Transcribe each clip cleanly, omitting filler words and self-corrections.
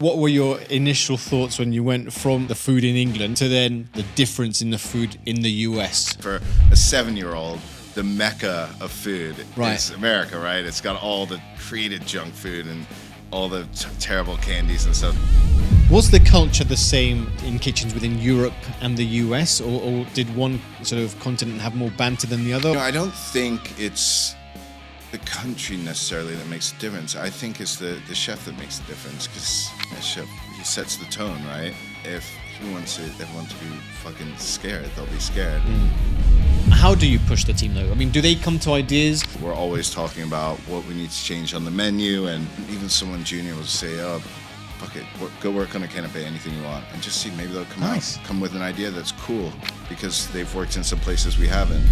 What were your initial thoughts when you went from the food in England to then the difference in the food in the US? For a 7-year-old, the mecca of food is America, right? It's got all the created junk food and all the terrible candies and stuff. Was the culture the same in kitchens within Europe and the US, or did one sort of continent have more banter than the other? No, I don't think it's the country necessarily that makes a difference. I think it's the chef that makes the difference, because the chef, he sets the tone, right? If he wants everyone to be fucking scared, they'll be scared. How do you push the team though? I mean, do they come to ideas? We're always talking about what we need to change on the menu, and even someone junior will say, oh, fuck it, go work on a canapé, anything you want, and just see, maybe they'll come with an idea that's cool, because they've worked in some places we haven't.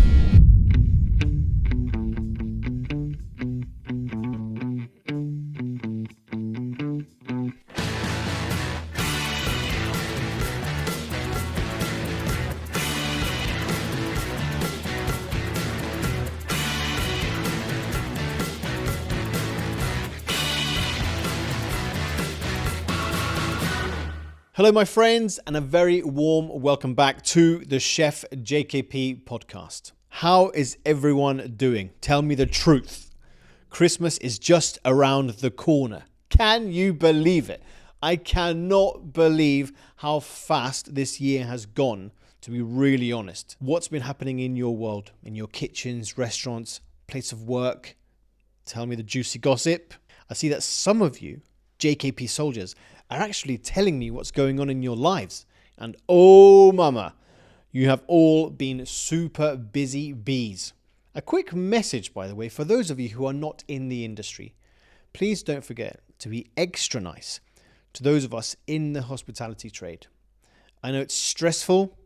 Hello, my friends, and a very warm welcome back to the Chef JKP podcast. How is everyone doing? Tell me the truth. Christmas is just around the corner. Can you believe it? I cannot believe how fast this year has gone, to be really honest. What's been happening in your world, in your kitchens, restaurants, place of work? Tell me the juicy gossip. I see that some of you, JKP soldiers, are actually telling me what's going on in your lives. And oh mama, you have all been super busy bees. A quick message, by the way, for those of you who are not in the industry. Please don't forget to be extra nice to those of us in the hospitality trade. I know it's stressful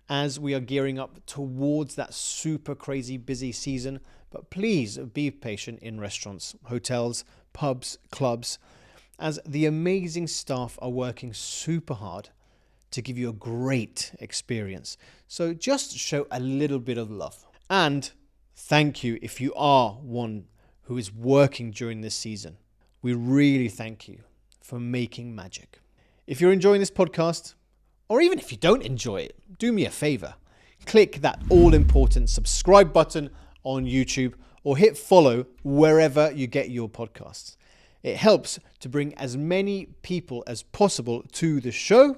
as we are gearing up towards that super crazy busy season, but please be patient in restaurants, hotels, pubs, clubs, as the amazing staff are working super hard to give you a great experience. So just show a little bit of love. And thank you if you are one who is working during this season. We really thank you for making magic. If you're enjoying this podcast, or even if you don't enjoy it, do me a favor. Click that all-important subscribe button on YouTube or hit follow wherever you get your podcasts. It helps to bring as many people as possible to the show.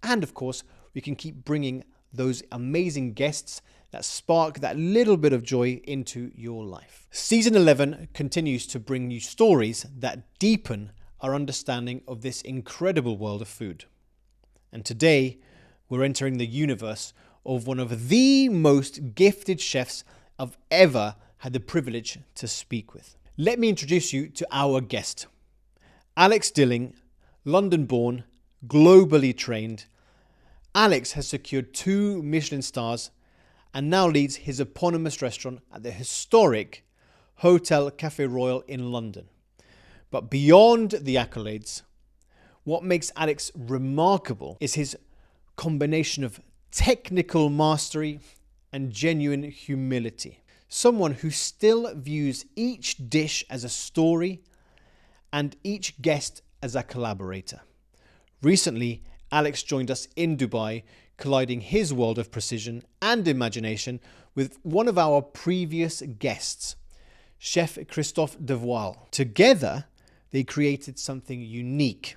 And of course, we can keep bringing those amazing guests that spark that little bit of joy into your life. Season 11 continues to bring you stories that deepen our understanding of this incredible world of food. And today, we're entering the universe of one of the most gifted chefs I've ever had the privilege to speak with. Let me introduce you to our guest. Alex Dilling, London-born, globally trained. Alex has secured 2 Michelin stars and now leads his eponymous restaurant at the historic Hotel Café Royal in London. But beyond the accolades, what makes Alex remarkable is his combination of technical mastery and genuine humility. Someone who still views each dish as a story and each guest as a collaborator. Recently, Alex joined us in Dubai, colliding his world of precision and imagination with one of our previous guests, Chef Christophe Devoile. Together, they created something unique,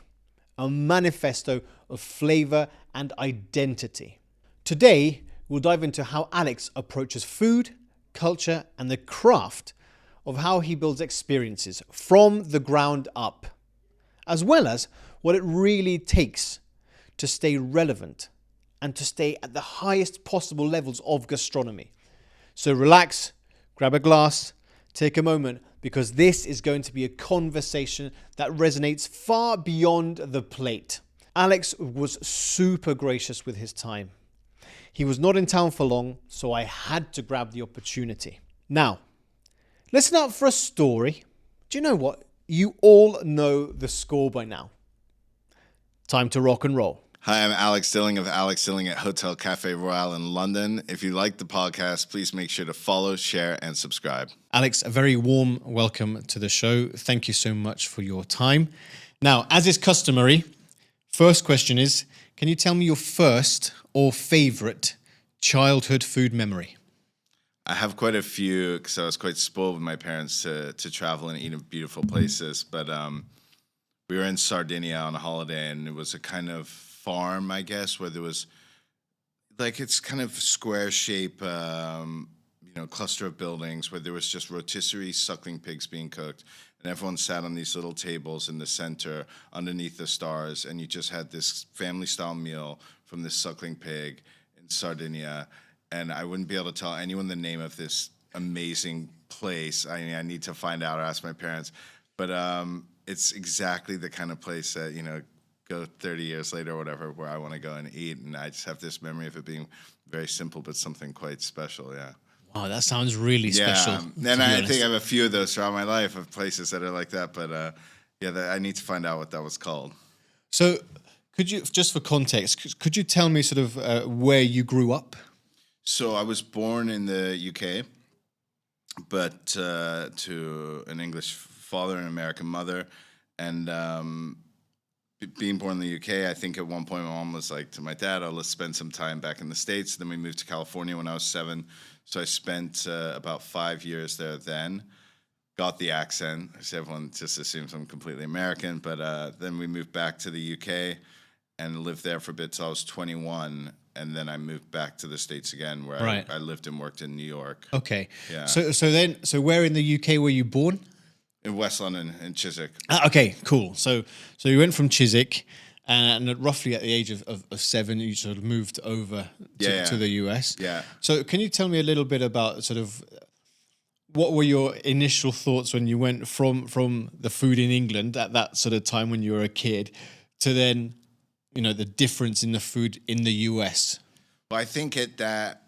a manifesto of flavor and identity. Today, we'll dive into how Alex approaches food, culture, and the craft of how he builds experiences from the ground up, as well as what it really takes to stay relevant and to stay at the highest possible levels of gastronomy. So relax, grab a glass, take a moment, because this is going to be a conversation that resonates far beyond the plate. Alex was super gracious with his time. He was not in town for long, so I had to grab the opportunity. Now, listen out for a story. Do you know what? You all know the score by now. Time to rock and roll. Hi, I'm Alex Dilling of Alex Dilling at Hotel Café Royal in London. If you like the podcast, please make sure to follow, share, and subscribe. Alex, a very warm welcome to the show. Thank you so much for your time. Now, as is customary, first question is, can you tell me your first or favorite childhood food memory? I have quite a few because I was quite spoiled with my parents to travel and eat in beautiful places. But we were in Sardinia on a holiday, and it was a kind of farm, I guess, where there was like it's kind of square shape, cluster of buildings where there was just rotisserie suckling pigs being cooked, and everyone sat on these little tables in the center underneath the stars, and you just had this family-style meal from this suckling pig in Sardinia. And I wouldn't be able to tell anyone the name of this amazing place. I mean, I need to find out or ask my parents, but it's exactly the kind of place that go 30 years later or whatever, where I want to go and eat. And I just have this memory of it being very simple, but something quite special. Yeah. Wow, that sounds really special. And I think I have a few of those throughout my life of places that are like that. But I need to find out what that was called. So could you, just for context, could you tell me sort of where you grew up? So I was born in the UK, but to an English father and an American mother. And being born in the UK, I think at one point my mom was like to my dad, "Oh, let's spend some time back in the States." Then we moved to California when I was 7. So I spent about 5 years there then. Got the accent. So everyone just assumes I'm completely American. But then we moved back to the UK and lived there for a bit till I was 21. And then I moved back to the States again, where I lived and worked in New York. Okay. Yeah. So where in the UK were you born? In West London, in Chiswick. Okay, cool. So you went from Chiswick, and roughly at the age of 7, you sort of moved over to the US. Yeah. So can you tell me a little bit about sort of what were your initial thoughts when you went from the food in England at that sort of time when you were a kid to then, the difference in the food in the US? Well, I think at that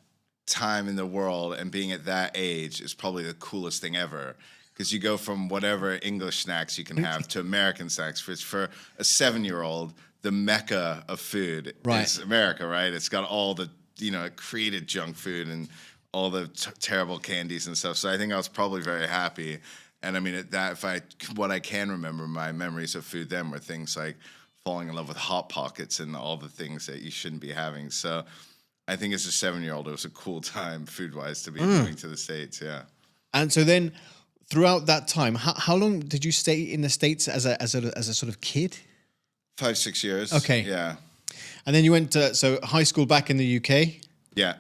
time in the world and being at that age is probably the coolest thing ever. Because you go from whatever English snacks you can have to American snacks, which for a 7-year-old, the mecca of food is America, right? It's got all the, created junk food and all the terrible candies and stuff. So I think I was probably very happy. And I mean, what I can remember, my memories of food then were things like falling in love with Hot Pockets and all the things that you shouldn't be having. So I think as a 7-year-old, it was a cool time food-wise to be moving to the States, yeah. And so then, throughout that time, how long did you stay in the States as a sort of kid? 5-6 years. Okay. Yeah. And then you went to high school back in the UK. Yeah.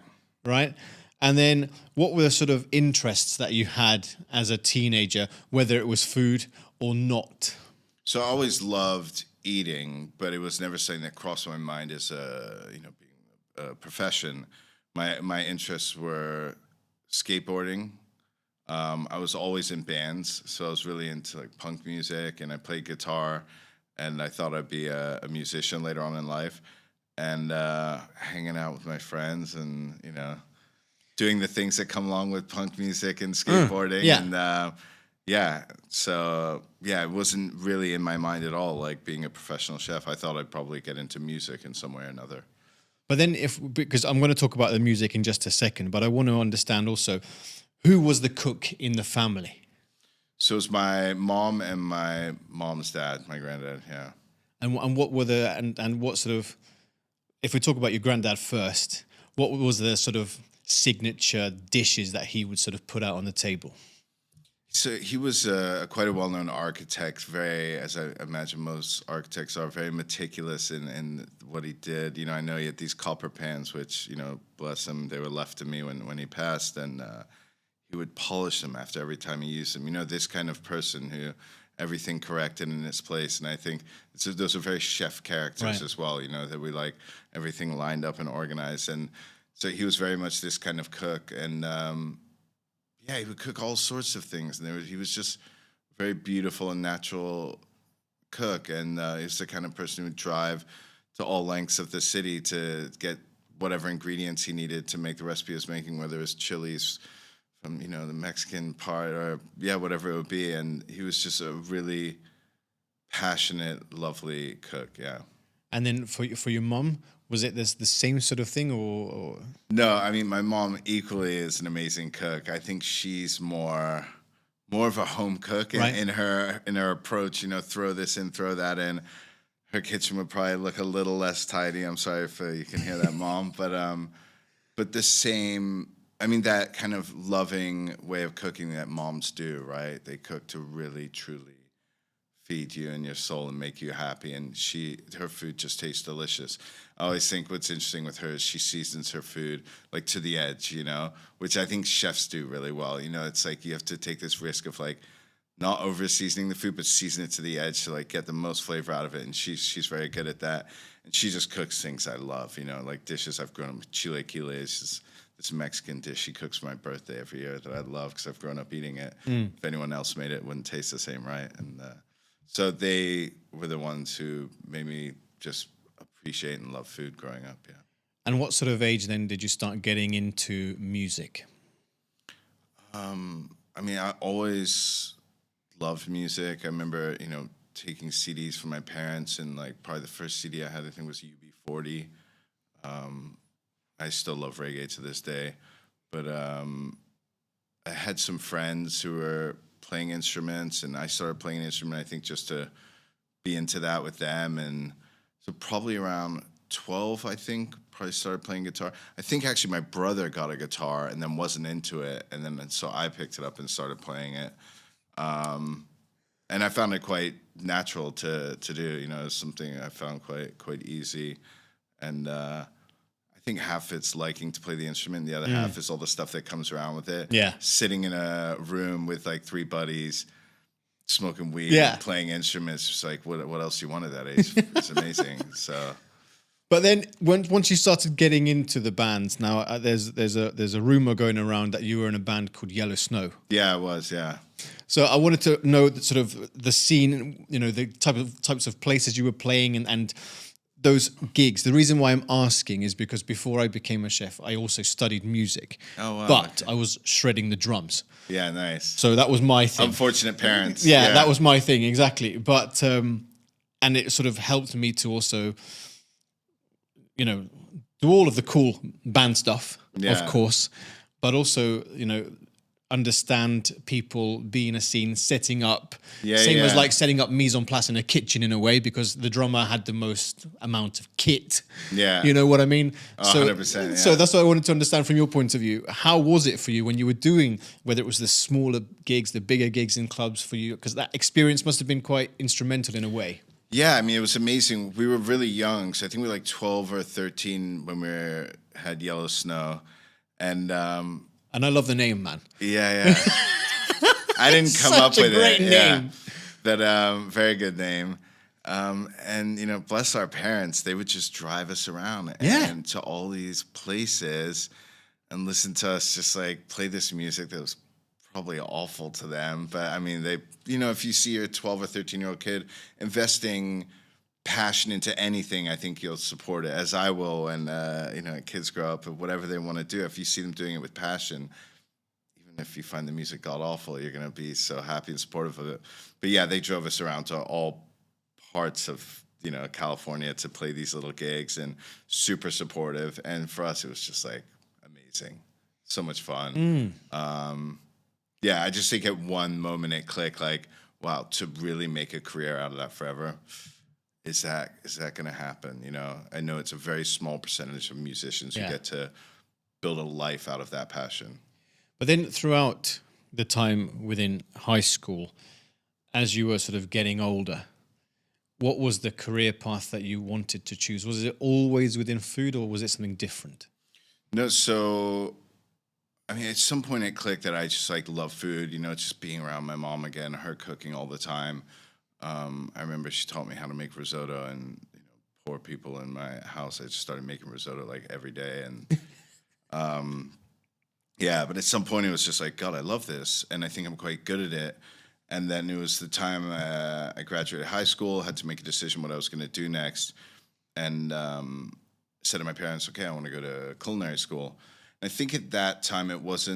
Right. And then what were the sort of interests that you had as a teenager, whether it was food or not? So I always loved eating, but it was never something that crossed my mind as being a profession. My interests were skateboarding. I was always in bands, so I was really into like punk music, and I played guitar, and I thought I'd be a musician later on in life, and hanging out with my friends, and doing the things that come along with punk music and skateboarding, it wasn't really in my mind at all, like being a professional chef. I thought I'd probably get into music in some way or another. But then, because I'm going to talk about the music in just a second, but I want to understand also, who was the cook in the family? So it was my mom and my mom's dad, my granddad, yeah. And what were and what sort of, if we talk about your granddad first, what was the sort of signature dishes that he would sort of put out on the table? So he was quite a well-known architect, very, as I imagine most architects are, very meticulous in what he did. I know he had these copper pans, which, bless him, they were left to me when he passed, and he would polish them after every time he used them. This kind of person who everything corrected in its place. And I think those are very chef characters as well, that we like everything lined up and organized. And so he was very much this kind of cook. And he would cook all sorts of things. And he was just a very beautiful and natural cook. And he was the kind of person who would drive to all lengths of the city to get whatever ingredients he needed to make the recipe he was making, whether it was chilies from, the Mexican part or, whatever it would be. And he was just a really passionate, lovely cook, yeah. And then for your mom, was it the same sort of thing or? No, I mean, my mom equally is an amazing cook. I think she's more more of a home cook Right. in her approach. Throw this in, throw that in. Her kitchen would probably look a little less tidy. I'm sorry if you can hear that, Mom, but the same. I mean, that kind of loving way of cooking that moms do, right? They cook to really, truly feed you and your soul and make you happy. And her food just tastes delicious. I always think what's interesting with her is she seasons her food like to the edge, which I think chefs do really well. It's like you have to take this risk of like not over seasoning the food, but season it to the edge to like get the most flavor out of it. And she's very good at that. And she just cooks things I love, like dishes I've grown up with. Chile Kile is this Mexican dish she cooks for my birthday every year that I love because I've grown up eating it. If anyone else made it, it wouldn't taste the same, right? And so they were the ones who made me just appreciate and love food growing up, yeah. And what sort of age then did you start getting into music? I mean, I always loved music. I remember, taking CDs from my parents, and like probably the first CD I had, I think, was UB40. I still love reggae to this day, but I had some friends who were playing instruments, and I started playing an instrument, I think, just to be into that with them. And so probably around 12, I think, probably started playing guitar. I think actually my brother got a guitar and then wasn't into it, and so I picked it up and started playing it. And I found it quite natural to do. It's something I found quite easy. And I think half it's liking to play the instrument, the other half is all the stuff that comes around with it. Yeah. Sitting in a room with like 3 buddies, smoking weed, and playing instruments. Just like, what else do you want at that age? It's amazing. So. But then once you started getting into the bands, now there's a rumor going around that you were in a band called Yellow Snow. Yeah, I was. Yeah. So I wanted to know sort of the scene, the types of places you were playing and those gigs. The reason why I'm asking is because before I became a chef, I also studied music. Oh, wow. But I was shredding the drums. Yeah, nice. So that was my thing. Unfortunate parents. Yeah, that was my thing, exactly. But, and it sort of helped me to also, do all of the cool band stuff, of course, but also, understand people, be in a scene, setting up. Same as like setting up mise en place in a kitchen in a way, because the drummer had the most amount of kit. Yeah. You know what I mean? 100%. So that's what I wanted to understand from your point of view. How was it for you when you were doing, whether it was the smaller gigs, the bigger gigs in clubs for you? Because that experience must have been quite instrumental in a way. Yeah, I mean, it was amazing. We were really young, so I think we were like 12 or 13 when had Yellow Snow. And I love the name, man. Yeah. I didn't come up with it. Such a great name. Yeah. But very good name. And bless our parents, they would just drive us around and to all these places and listen to us just like play this music that was probably awful to them. But I mean, they, if you see your 12 or 13-year-old kid investing passion into anything, I think you'll support it, as I will. And kids grow up and whatever they want to do, if you see them doing it with passion, even if you find the music god awful, you're going to be so happy and supportive of it. But yeah, they drove us around to all parts of California to play these little gigs, and super supportive. And for us, it was just like amazing, so much fun. Yeah, I just think at one moment it clicked, like, wow, to really make a career out of that forever. Is that going to happen? I know it's a very small percentage of musicians who get to build a life out of that passion. But then throughout the time within high school, as you were sort of getting older, what was the career path that you wanted to choose? Was it always within food, or was it something different? No, so I mean, at some point it clicked that I just like love food, just being around my mom again, her cooking all the time. I remember she taught me how to make risotto, and poor people in my house, I just started making risotto like every day. And yeah, but at some point it was just like, God, I love this, and I think I'm quite good at it. And then it was the time I graduated high school, had to make a decision what I was going to do next, and said to my parents, okay, I want to go to culinary school. And I think at that time it was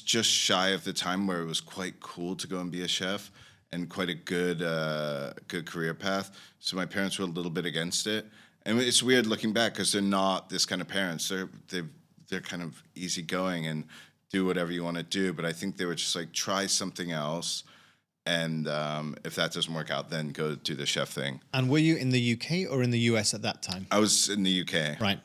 just shy of the time where it was quite cool to go and be a chef, and quite a good career path. So my parents were a little bit against it. And it's weird looking back, because they're not this kind of parents. They're kind of easygoing and do whatever you want to do. But I think they were just like, try something else. And if that doesn't work out, then go do the chef thing. And were you in the UK or in the US at that time? I was in the UK. Right.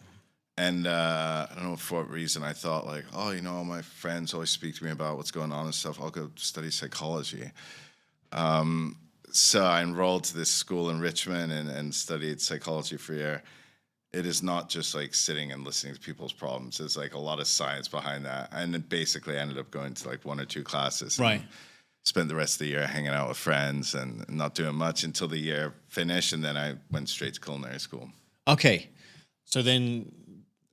And I don't know for what reason I thought like, oh, you know, all my friends always speak to me about what's going on and stuff. I'll go study psychology. So I enrolled to this school in Richmond and studied psychology for a year. It is not just like sitting and listening to people's problems. There's like a lot of science behind that. And then basically I ended up going to like 1 or 2 classes. Right. Spent the rest of the year hanging out with friends and not doing much until the year finished. And then I went straight to culinary school. Okay. So then...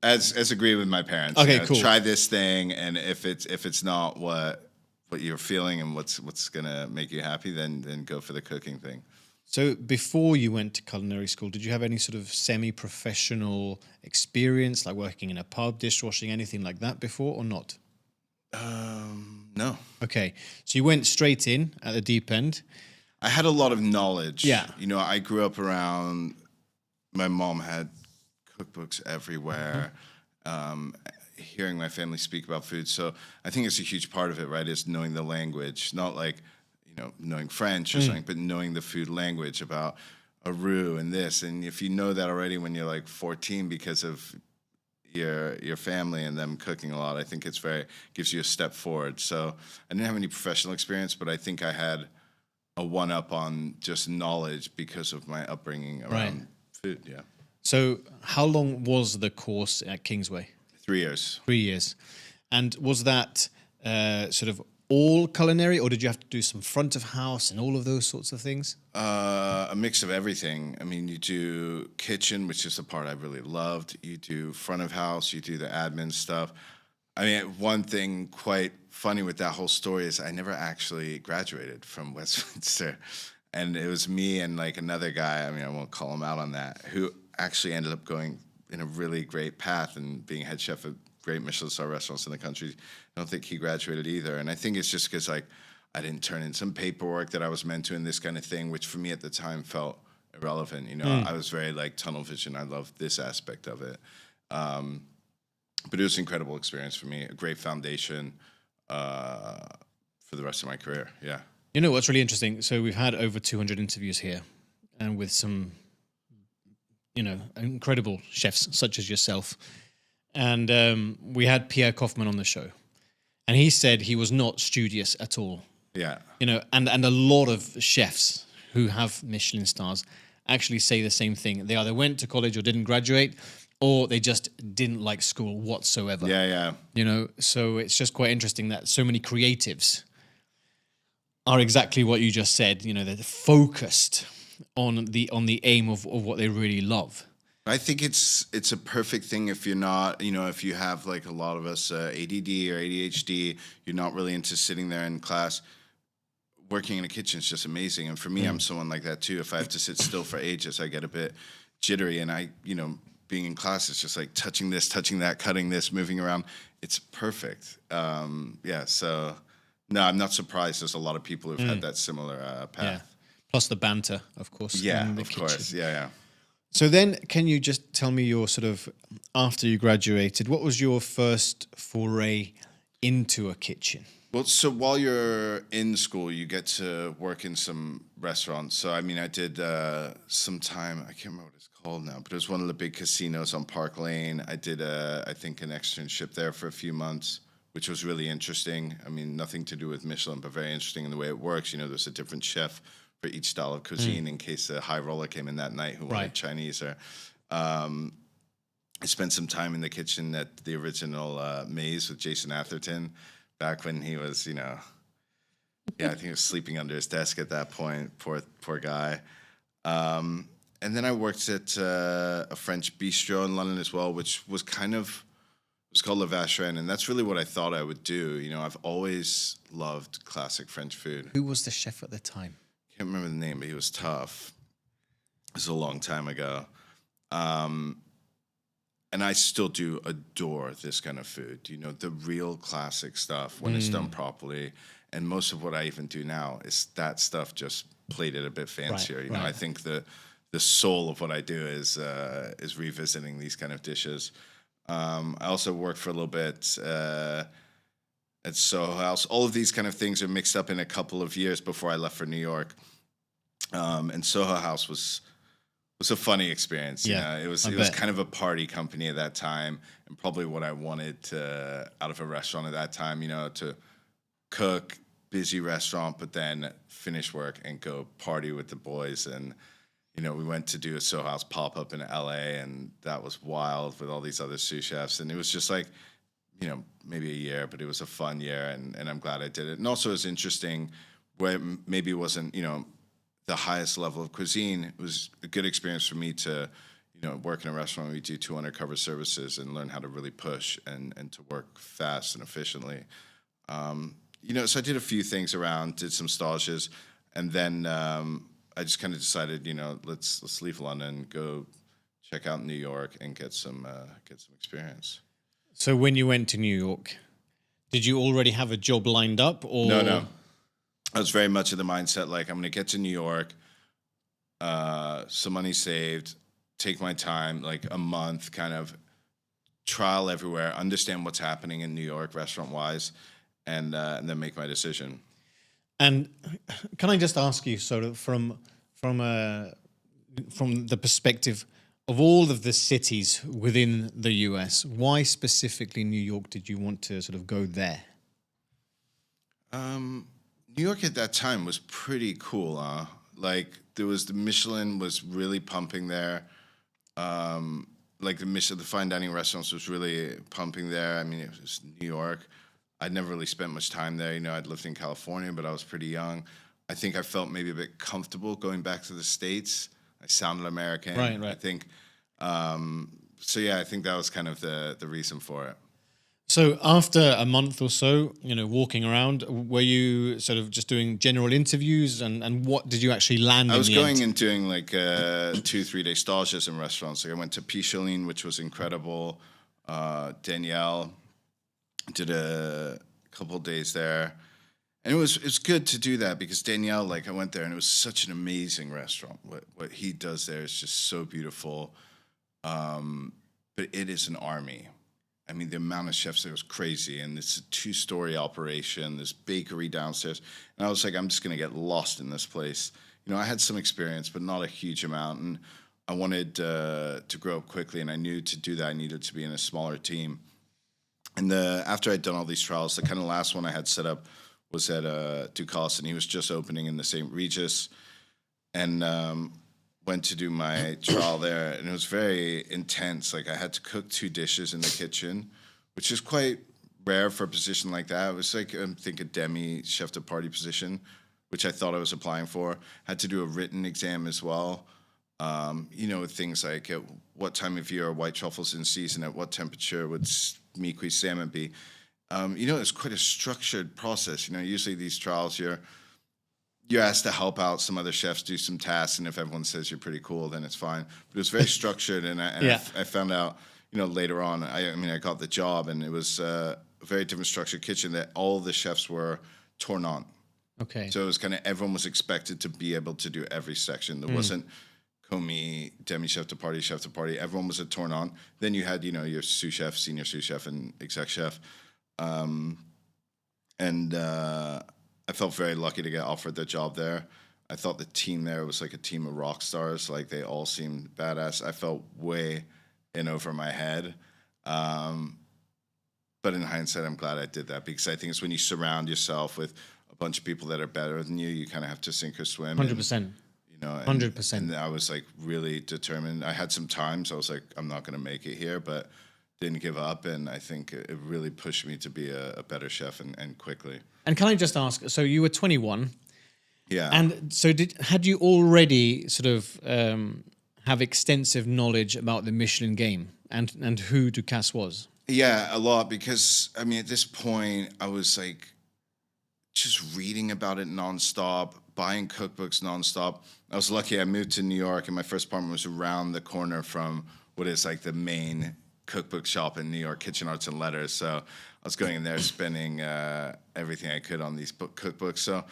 As agreed with my parents. Okay, you know, cool. Try this thing, and if it's not what you're feeling and what's gonna make you happy, then go for the cooking thing. So before you went to culinary school, did you have any sort of semi-professional experience, like working in a pub, dishwashing, anything like that before, or not? No. Okay. So you went straight in at the deep end. I had a lot of knowledge. Yeah. You know, I grew up around. My mom had cookbooks everywhere. Hearing my family speak about food, so I think it's a huge part of it, right? Is knowing the language, not like, you know, knowing French or something, but knowing the food language about a roux and this. And if you know that already when you're like 14 because of your family and them cooking a lot, I think gives you a step forward. So I didn't have any professional experience, but I think I had a one-up on just knowledge because of my upbringing around food. Yeah. So how long was the course at Kingsway? 3 years. 3 years. And was that sort of all culinary, or did you have to do some front of house and all of those sorts of things? A mix of everything. I mean, you do kitchen, which is the part I really loved. You do front of house. You do the admin stuff. I mean, one thing quite funny with that whole story is I never actually graduated from Westminster. And it was me and like another guy, I mean, I won't call him out on that, who actually ended up going in a really great path and being head chef at great Michelin star restaurants in the country. I don't think he graduated either. And I think it's just because like I didn't turn in some paperwork that I was meant to in this kind of thing, which for me at the time felt irrelevant. You know, I was very like tunnel vision. I loved this aspect of it. But it was an incredible experience for me, a great foundation for the rest of my career. Yeah. You know what's really interesting? So we've had over 200 interviews here, and with some, you know, incredible chefs such as yourself. And we had Pierre Kaufman on the show, and he said he was not studious at all. Yeah. You know, and a lot of chefs who have Michelin stars actually say the same thing. They either went to college or didn't graduate, or they just didn't like school whatsoever. Yeah, yeah. You know, so it's just quite interesting that so many creatives are exactly what you just said. You know, they're focused on the aim of what they really love. I think it's a perfect thing if you're not, you know, if you have like a lot of us ADD or ADHD, you're not really into sitting there in class. Working in a kitchen is just amazing. And for me, I'm someone like that too. If I have to sit still for ages, I get a bit jittery. And I, you know, being in class is just like touching this, touching that, cutting this, moving around. It's perfect. Yeah, so no, I'm not surprised. There's a lot of people who've had that similar path. Yeah. Plus the banter, of course. Yeah, in the of kitchen. course. Yeah, yeah. So then, can you just tell me your sort of, after you graduated, what was your first foray into a kitchen? Well, so while you're in school, you get to work in some restaurants. So, I mean, I did some time, I can't remember what it's called now, but it was one of the big casinos on Park Lane. I did, I think, an externship there for a few months, which was really interesting. I mean, nothing to do with Michelin, but very interesting in the way it works. You know, there's a different chef for each style of cuisine in case a high roller came in that night who wanted Chinese. Or I spent some time in the kitchen at the original Maze with Jason Atherton back when he was, you know, I think he was sleeping under his desk at that point. Poor guy. And then I worked at a French bistro in London as well, which was kind of, it was called Le Vacherin, and that's really what I thought I would do. You know, I've always loved classic French food. Who was the chef at the time? Can't remember the name, but he was tough. It was a long time ago. And I still do adore this kind of food, you know, the real classic stuff when it's done properly. And most of what I even do now is that stuff just plated a bit fancier. You know, I think the soul of what I do is revisiting these kind of dishes. I also worked for a little bit at Soho House. All of these kind of things are mixed up in a couple of years before I left for New York. And Soho House was a funny experience. You know, it was kind of a party company at that time, and probably what I wanted out of a restaurant at that time. You know, to cook, busy restaurant, but then finish work and go party with the boys. And you know, we went to do a Soho House pop up in LA, and that was wild with all these other sous chefs. And it was just like, you know, maybe a year, but it was a fun year, and I'm glad I did it. And also, it was interesting where maybe it wasn't, you know, the highest level of cuisine. It was a good experience for me to, you know, work in a restaurant where we do 2 undercover services and learn how to really push and to work fast and efficiently. You know, so I did a few things around, did some stages, and then I just kind of decided, you know, let's leave London, go check out New York, and get some experience. So when you went to New York, did you already have a job lined up, or No. I was very much of the mindset, like, I'm going to get to New York, some money saved, take my time, like a month, kind of trial everywhere, understand what's happening in New York restaurant-wise, and then make my decision. And can I just ask you, sort of from the perspective of all of the cities within the US, why specifically New York did you want to sort of go there? New York at that time was pretty cool, huh? Like, there was the Michelin was really pumping there. Like the fine dining restaurants was really pumping there. I mean, it was New York. I'd never really spent much time there. You know, I'd lived in California, but I was pretty young. I think I felt maybe a bit comfortable going back to the States. I sounded American. Right. I think, so yeah, I think that was kind of the reason for it. So after a month or so, you know, walking around, were you sort of just doing general interviews, and what did you actually land in the end? I was going and doing like 2-3 day stages in restaurants. Like I went to Michelin, which was incredible. Danielle, did a couple of days there. And it's good to do that because Danielle, like I went there and it was such an amazing restaurant. What he does there is just so beautiful. But it is an army. I mean, the amount of chefs there was crazy, and it's a 2-story operation, this bakery downstairs. And I was like, I'm just going to get lost in this place. You know, I had some experience, but not a huge amount. And I wanted to grow up quickly, and I knew to do that I needed to be in a smaller team. And after I'd done all these trials, the kind of last one I had set up was at Ducasse, and he was just opening in the St. Regis. And went to do my trial there, and it was very intense. Like I had to cook 2 dishes in the kitchen, which is quite rare for a position like that. It was like, I think, a demi chef de partie position, which I thought I was applying for. Had to do a written exam as well. You know, things like at what time of year are white truffles in season, at what temperature would mi-cuit salmon be. You know, it's quite a structured process. You know, usually these trials, you're asked to help out some other chefs do some tasks, and if everyone says you're pretty cool, then it's fine. But it was very structured, and I found out, you know, later on. I mean, I got the job, and it was a very different structured kitchen that all the chefs were tournant. Okay. So it was kind of everyone was expected to be able to do every section. There wasn't commis, demi chef de partie. Everyone was a tournant. Then you had, you know, your sous chef, senior sous chef, and exec chef, I felt very lucky to get offered the job there. I thought the team there was like a team of rock stars. Like they all seemed badass. I felt way in over my head. But in hindsight, I'm glad I did that because I think it's when you surround yourself with a bunch of people that are better than you, you kind of have to sink or swim. 100%. You know, 100%. And I was like really determined. I had some times I was like, I'm not going to make it here, but didn't give up, and I think it really pushed me to be a better chef and quickly. And can I just ask, so you were 21. Yeah. And so had you already sort of have extensive knowledge about the Michelin game and who Ducasse was? Yeah, a lot, because I mean at this point I was like just reading about it nonstop, buying cookbooks nonstop. I was lucky I moved to New York, and my first apartment was around the corner from what is like the main cookbook shop in New York, Kitchen Arts and Letters. So I was going in there spending everything I could on these cookbooks. So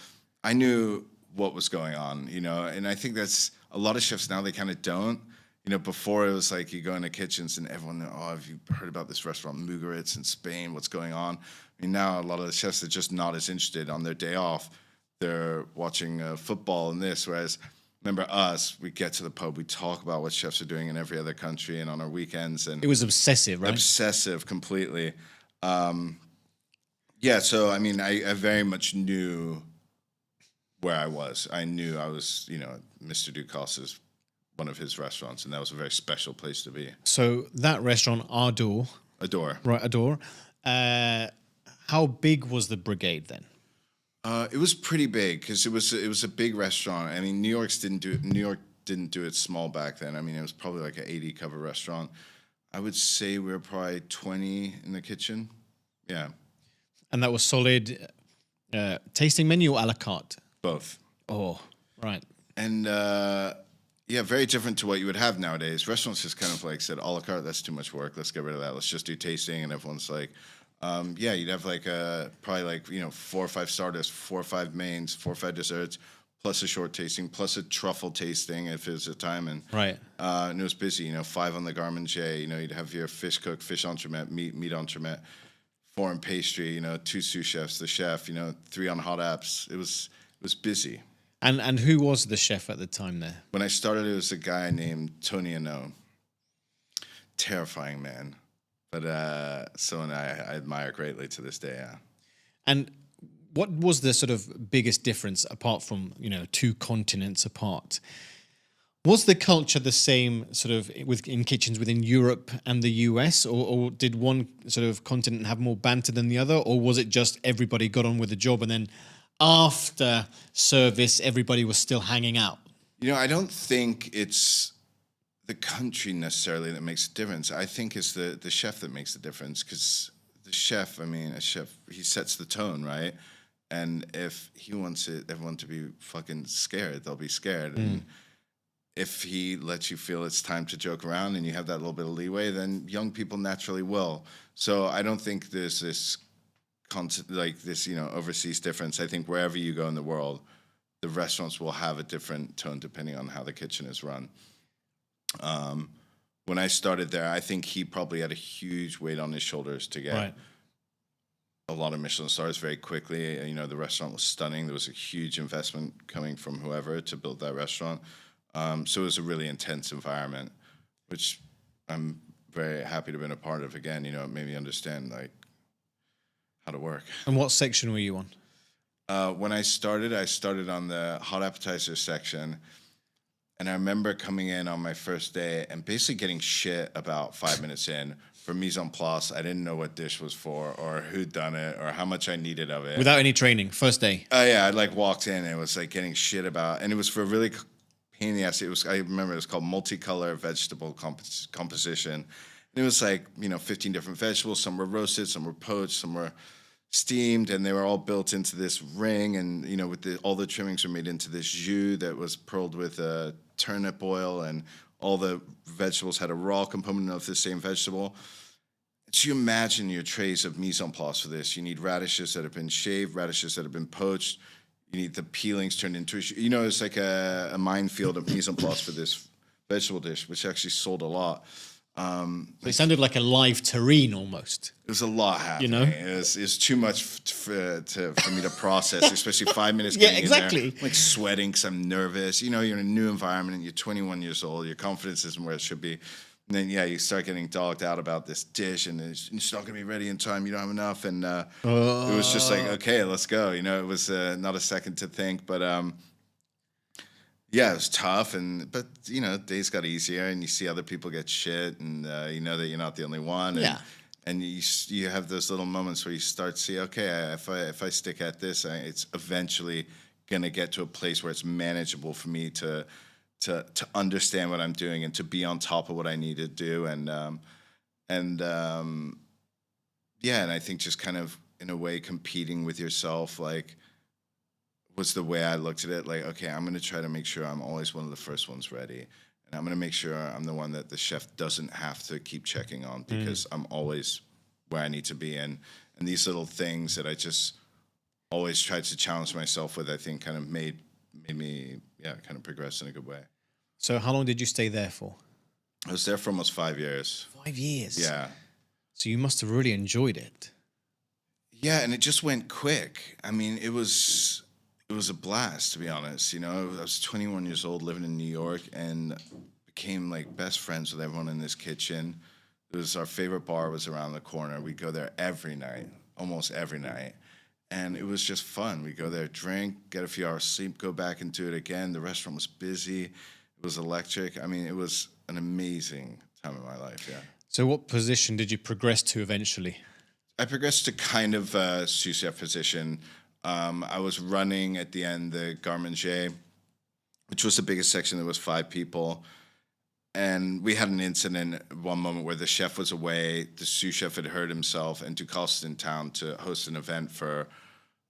I knew what was going on, you know, and I think that's a lot of chefs now, they kind of don't. You know, before it was like you go into kitchens and everyone, oh, have you heard about this restaurant Mugaritz in Spain? What's going on? I mean, now a lot of the chefs are just not as interested on their day off. They're watching football and this, whereas remember us, we get to the pub, we talk about what chefs are doing in every other country and on our weekends. And It was obsessive, right? obsessive completely. Yeah, so I mean, I very much knew where I was. I knew I was, Mr. Ducasse's one of his restaurants, and that was a very special place to be. So that restaurant, Ardor, Adore. right, Adore. How big was the brigade then? It was pretty big because it was a big restaurant. I mean, New York didn't do it small back then. I mean, it was probably like an 80 cover restaurant. I would say we were probably 20 in the kitchen. Yeah. And that was solid tasting menu or a la carte? Both. Oh, right. And yeah, very different to what you would have nowadays. Restaurants just kind of like said, a la carte, that's too much work. Let's get rid of that. Let's just do tasting. And everyone's like, yeah, you'd have like probably like, 4 or 5 starters, 4 or 5 mains, 4 or 5 desserts, plus a short tasting, plus a truffle tasting if it was a time. And right. And it was busy, 5 on the garde-manger. You'd have your fish cook, fish entremet, meat entremet, 4 on pastry, 2 sous chefs, the chef, 3 on hot apps. It was busy. And who was the chef at the time there? When I started, it was a guy named Tony Ano. Terrifying man. But someone I admire greatly to this day, yeah. And what was the sort of biggest difference apart from, 2 continents apart? Was the culture the same sort of in kitchens within Europe and the US, or did one sort of continent have more banter than the other, or was it just everybody got on with the job and then after service everybody was still hanging out? I don't think it's the country necessarily that makes a difference. I think it's the chef that makes the difference, because the chef, a chef, he sets the tone, right? And if he wants everyone to be fucking scared, they'll be scared. And if he lets you feel it's time to joke around and you have that little bit of leeway, then young people naturally will. So I don't think there's this overseas difference. I think wherever you go in the world, the restaurants will have a different tone depending on how the kitchen is run. When I started there, I think he probably had a huge weight on his shoulders to get a lot of Michelin stars very quickly. The restaurant was stunning. There was a huge investment coming from whoever to build that restaurant. So it was a really intense environment, which I'm very happy to have been a part of. Again, it made me understand how to work. And what section were you on? When I started on the hot appetizer section. And I remember coming in on my first day and basically getting shit about 5 minutes in for mise en place. I didn't know what dish was for or who'd done it or how much I needed of it. Without any training, first day? Yeah, I walked in and it was getting shit about, and it was for a really pain in the ass. I remember it was called multicolor vegetable composition. And it was 15 different vegetables. Some were roasted, some were poached, some were steamed, and they were all built into this ring. And with all the trimmings were made into this jus that was pearled with turnip oil, and all the vegetables had a raw component of the same vegetable. So you imagine your trays of mise en place for this. You need radishes that have been shaved, radishes that have been poached. You need the peelings turned into it's like a minefield of mise en place for this vegetable dish, which actually sold a lot. It sounded like a live terrine almost. It was a lot happening. It was too much for me to process, especially 5 minutes getting exactly. in there. I'm sweating because I'm nervous. You're in a new environment and you're 21 years old. Your confidence isn't where it should be. And then, you start getting dogged out about this dish and it's not going to be ready in time. You don't have enough. And it was just okay, let's go. It was not a second to think. But yeah, it was tough, but days got easier, and you see other people get shit, and you know that you're not the only one. And you have those little moments where you start to see, okay, if I stick at this, it's eventually gonna get to a place where it's manageable for me to understand what I'm doing and to be on top of what I need to do, and I think just kind of in a way competing with yourself, was the way I looked at it. Okay, I'm going to try to make sure I'm always one of the first ones ready. And I'm going to make sure I'm the one that the chef doesn't have to keep checking on, because I'm always where I need to be. And these little things that I just always tried to challenge myself with, I think kind of made me, kind of progress in a good way. So how long did you stay there for? I was there for almost 5 years. 5 years? Yeah. So you must have really enjoyed it. Yeah, and it just went quick. I mean, it was a blast, to be honest. You know, I was 21 years old, living in New York, and became like best friends with everyone in this kitchen. It was our favorite bar was around the corner. We'd go there every night, almost every night. And it was just fun. We'd go there, drink, get a few hours sleep, go back and do it again. The restaurant was busy. It was electric. I mean, it was an amazing time in my life, yeah. So what position did you progress to eventually? I progressed to kind of a sous chef position. I was running at the end the garde manger, which was the biggest section. There was 5 people. And we had an incident at one moment where the chef was away. The sous chef had hurt himself, and Ducasse in town to host an event for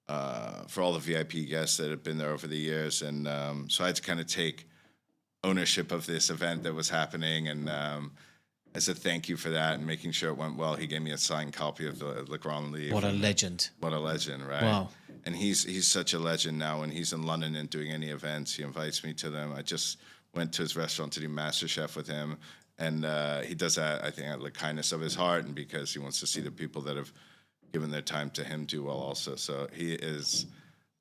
all the VIP guests that had been there over the years. And so I had to kind of take ownership of this event that was happening. And as a thank you for that and making sure it went well, he gave me a signed copy of the Le Grand Livre. What a legend. What a legend, right? Wow. And he's such a legend now. When he's in London and doing any events, he invites me to them. I just went to his restaurant to do MasterChef with him. And he does that, I think, out of the kindness of his heart and because he wants to see the people that have given their time to him do well also. So he is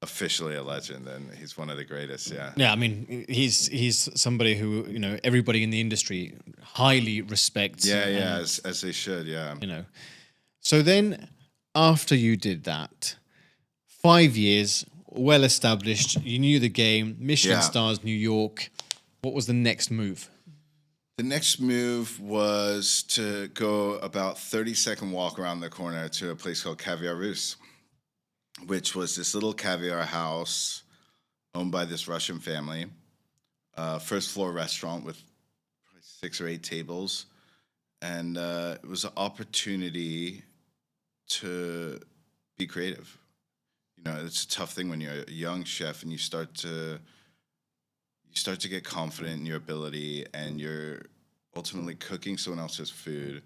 officially a legend, and he's one of the greatest, yeah. Yeah, I mean, he's somebody who, you know, everybody in the industry highly respects. Yeah, as they should, yeah. You know. So then, after you did that, 5 years, well established, you knew the game, Michelin stars, New York. What was the next move? The next move was to go about 30-second walk around the corner to a place called Caviar Russe, which was this little caviar house owned by this Russian family. First floor restaurant with probably 6 or 8 tables. And it was an opportunity to be creative. You know, it's a tough thing when you're a young chef and you start to get confident in your ability, and you're ultimately cooking someone else's food,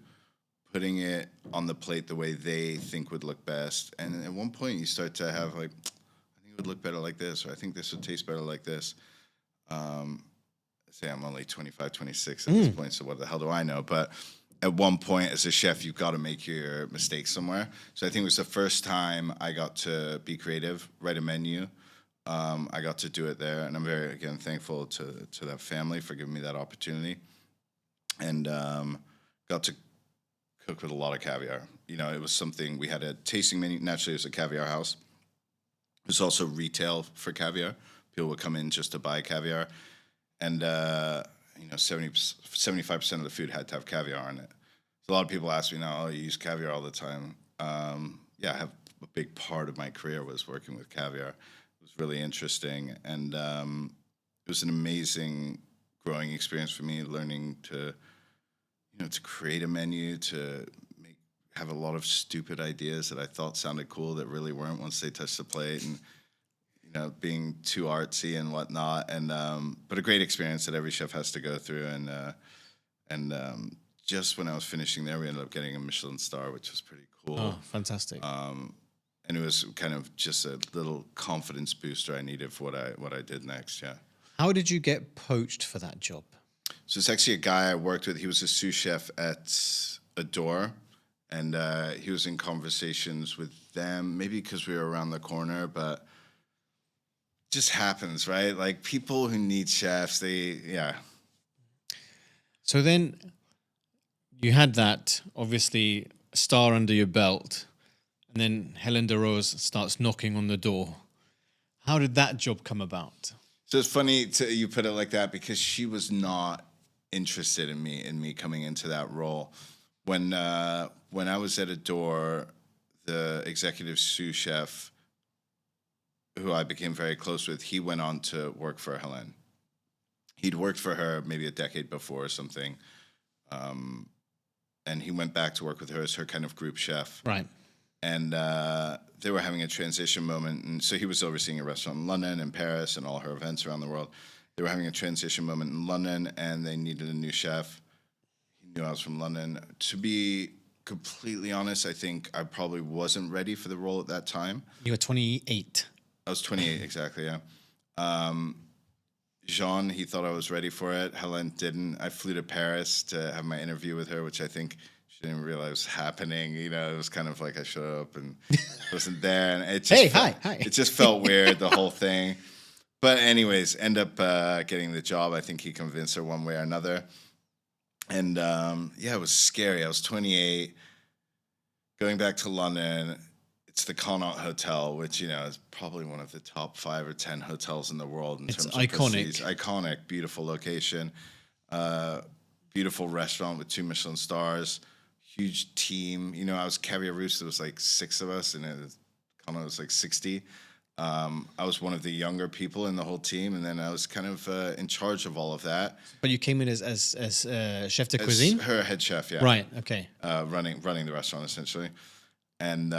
putting it on the plate the way they think would look best. And at one point you start to have like, I think it would look better like this, or I think this would taste better like this. Say I'm only 25, 26 at this point, so what the hell do I know? But at one point as a chef, you've got to make your mistakes somewhere. So I think it was the first time I got to be creative, write a menu. I got to do it there, and I'm very, again, thankful to that family for giving me that opportunity. And got to cook with a lot of caviar. You know, it was something, we had a tasting menu. Naturally, it was a caviar house. It was also retail for caviar. People would come in just to buy caviar. And, 75% of the food had to have caviar in it. So a lot of people ask me now, oh, you use caviar all the time. I have a big part of my career was working with caviar. It was really interesting. And it was an amazing growing experience for me, learning to create a menu, to have a lot of stupid ideas that I thought sounded cool that really weren't once they touched the plate, and being too artsy and whatnot. And but a great experience that every chef has to go through. And just when I was finishing there, we ended up getting a Michelin star, which was pretty cool. Oh, fantastic! And it was kind of just a little confidence booster I needed for what I did next. Yeah. How did you get poached for that job? So it's actually a guy I worked with. He was a sous chef at Adore, and he was in conversations with them, maybe because we were around the corner, but it just happens, right? Like, people who need chefs, So then you had that, obviously, star under your belt, and then Hélène de Rose starts knocking on the door. How did that job come about? So it's funny you put it like that, because she was not interested in me coming into that role. When I was at Adore, the executive sous chef, who I became very close with, he went on to work for Hélène. He'd worked for her maybe a decade before or something, and he went back to work with her as her kind of group chef. Right. And they were having a transition moment. And so he was overseeing a restaurant in London and Paris and all her events around the world. They were having a transition moment in London, and they needed a new chef. He knew I was from London. To be completely honest, I think I probably wasn't ready for the role at that time. You were 28. I was 28, exactly, yeah. Jean, he thought I was ready for it. Hélène didn't. I flew to Paris to have my interview with her, which I think She didn't realize it was happening. You know, it was kind of like I showed up and wasn't there, and it just Hey, felt, hi. it just felt weird, the whole thing. But anyways, end up getting the job. I think he convinced her one way or another, and yeah, it was scary. I was 28, going back to London. It's the Connaught Hotel, which, you know, is probably one of the top 5 or 10 hotels in the world in terms of prestige. Iconic, beautiful location, beautiful restaurant with 2 Michelin stars, huge team. You know, I was Caviar Roost. There was like 6 of us, and Connaught was like 60. I was one of the younger people in the whole team, and then I was kind of in charge of all of that. But you came in as chef de cuisine? Her head chef, yeah. Right, okay. Running the restaurant, essentially. And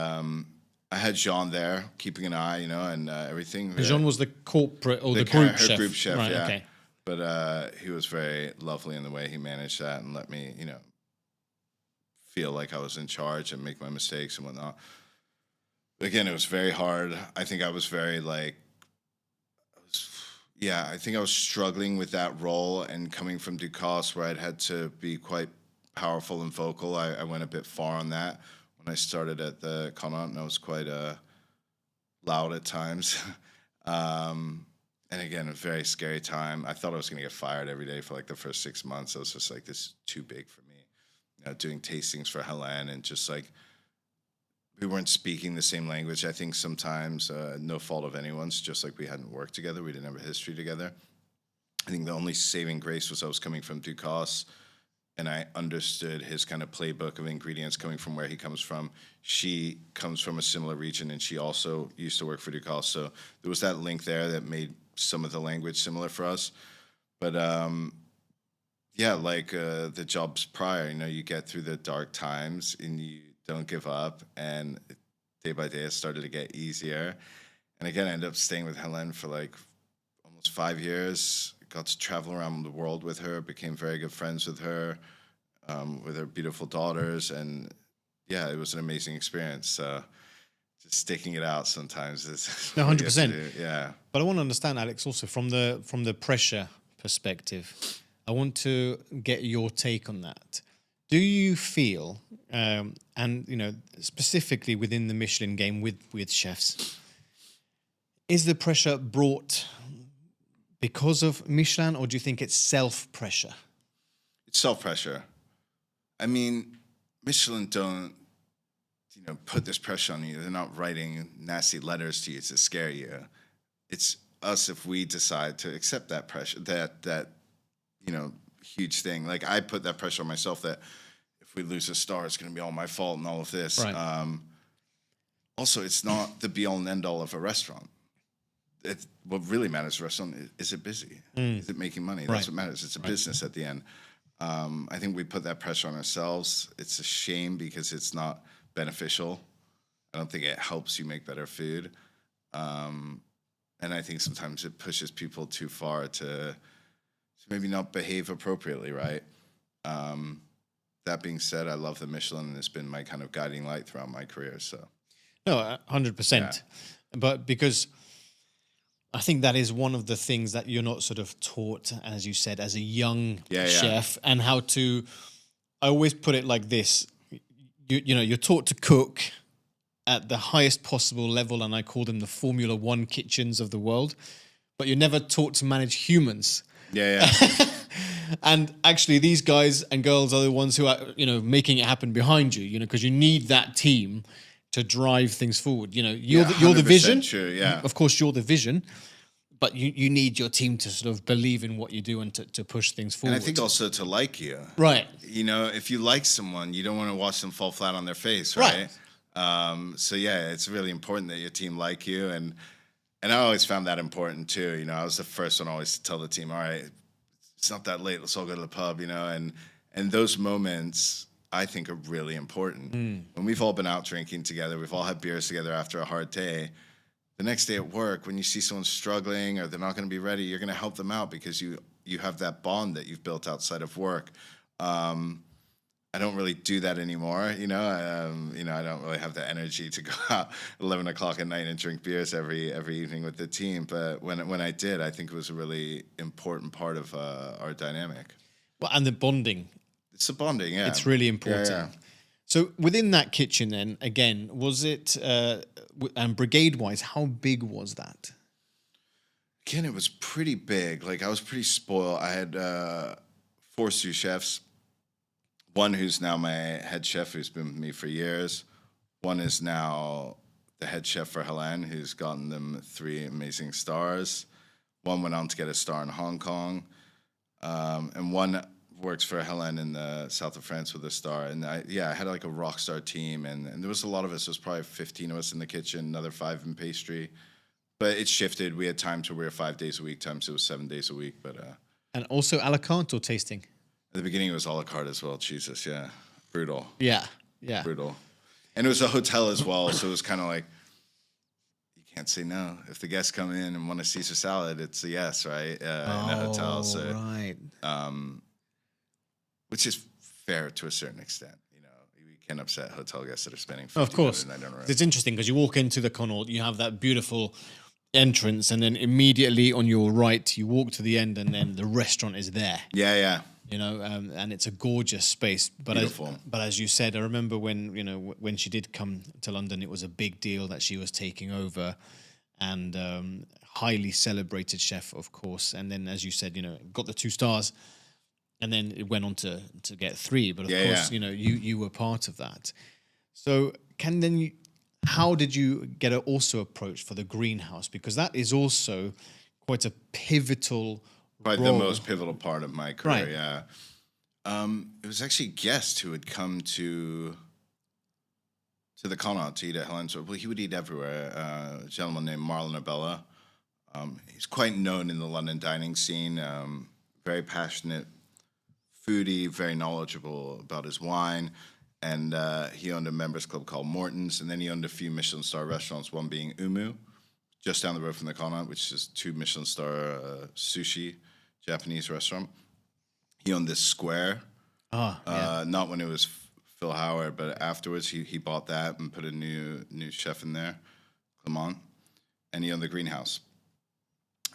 I had Jean there, keeping an eye, you know, and everything. Jean was the corporate or the group chef. Group chef, right, yeah. Okay. But he was very lovely in the way he managed that and let me, you know, feel like I was in charge and make my mistakes and whatnot. But again, it was very hard. I think I was very like, I think I was struggling with that role, and coming from Ducasse, where I'd had to be quite powerful and vocal, I went a bit far on that. When I started at the Connaught, and I was quite loud at times. And again, a very scary time. I thought I was going to get fired every day for like the first 6 months. I was just like, this is too big for me. You know, doing tastings for Hélène, and just like, we weren't speaking the same language. I think sometimes, no fault of anyone's, just like we hadn't worked together. We didn't have a history together. I think the only saving grace was I was coming from Ducasse, and I understood his kind of playbook of ingredients coming from where he comes from. She comes from a similar region, and she also used to work for Ducasse. So there was that link there that made some of the language similar for us. But like the jobs prior, you know, you get through the dark times and you don't give up. And day by day, it started to get easier. And again, I ended up staying with Hélène for like almost 5 years. Got to travel around the world with her, became very good friends with her beautiful daughters, and yeah, it was an amazing experience. So just sticking it out sometimes is 100%. Yeah. But I want to understand, Alex, also from the pressure perspective. I want to get your take on that. Do you feel, and you know, specifically within the Michelin game with chefs, is the pressure brought because of Michelin, or do you think it's self-pressure? It's self-pressure. I mean, Michelin don't, you know, put this pressure on you. They're not writing nasty letters to you to scare you. It's us if we decide to accept that pressure, that you know, huge thing. Like, I put that pressure on myself that if we lose a star, it's going to be all my fault and all of this. Right. Also, it's not the be-all and end-all of a restaurant. What really matters to a restaurant is it busy? Is it making money? That's what matters. It's a business at the end. I think we put that pressure on ourselves. It's a shame because it's not beneficial. I don't think it helps you make better food. And I think sometimes it pushes people too far to maybe not behave appropriately, right? That being said, I love the Michelin, and it's been my kind of guiding light throughout my career. So, no, 100%. Yeah. But because I think that is one of the things that you're not sort of taught, as you said, as a young chef, and how to. I always put it like this: you know, you're taught to cook at the highest possible level, and I call them the Formula One kitchens of the world, but you're never taught to manage humans. Yeah. And actually, these guys and girls are the ones who are, you know, making it happen behind you. You know, because you need that team to drive things forward. You know, you're the vision. True, yeah. Of course, you're the vision, but you need your team to sort of believe in what you do and to push things forward. And I think also to like you. Right. You know, if you like someone, you don't want to watch them fall flat on their face, right? So yeah, it's really important that your team like you, and I always found that important too. You know, I was the first one always to tell the team, all right, it's not that late, let's all go to the pub, you know, and those moments I think are really important. When we've all been out drinking together, we've all had beers together after a hard day, the next day at work, when you see someone struggling or they're not going to be ready, you're going to help them out because you have that bond that you've built outside of work. I don't really do that anymore, you know. I don't really have the energy to go out 11 o'clock at night and drink beers every evening with the team. But when I did, I think it was a really important part of our dynamic. Well, and the bonding. It's the bonding, yeah. It's really important. Yeah. So within that kitchen, then again, was it and brigade-wise, how big was that? Again, it was pretty big. Like I was pretty spoiled. I had 4 sous chefs. One who's now my head chef, who's been with me for years. One is now the head chef for Helen, who's gotten them 3 amazing stars. One went on to get a star in Hong Kong, and one works for Helen in the south of France with a star. And I had like a rock star team, and there was a lot of us. There was probably 15 of us in the kitchen, another 5 in pastry. But it shifted. We had times where we were 5 days a week, times it was 7 days a week. But And also a la carte or tasting? at the beginning, it was a la carte as well. Jesus, yeah, brutal. Yeah. Brutal. And it was a hotel as well, so it was kind of like, you can't say no. If the guests come in and want a Caesar salad, it's a yes, right? In a hotel. So, right. Which is fair to a certain extent. You know, you can upset hotel guests that are spending $50 Of course. a night on a room. It's interesting because you walk into the Connaught, you have that beautiful entrance, and then immediately on your right, you walk to the end, and then the restaurant is there. Yeah. You know, and it's a gorgeous space. But Beautiful. But as you said, I remember when she did come to London, it was a big deal that she was taking over, and highly celebrated chef, of course. And then, as you said, got the 2 stars, and then it went on to get 3. But of course, you were part of that. So how did you get also approached for the greenhouse? Because that is also quite a pivotal. Probably role. the most pivotal part of my career, yeah. It was actually a guest who would come to the Connaught to eat at Helen's. Well, he would eat everywhere. A gentleman named Marlon Abella. He's quite known in the London dining scene. Very passionate foodie, very knowledgeable about his wine. And he owned a members club called Morton's. And then he owned a few Michelin star restaurants, one being Umu, just down the road from the Connaught, which is 2 Michelin star sushi Japanese restaurant. He owned this square. Not when it was Phil Howard, but afterwards he bought that and put a new chef in there, Clement, and he owned the greenhouse.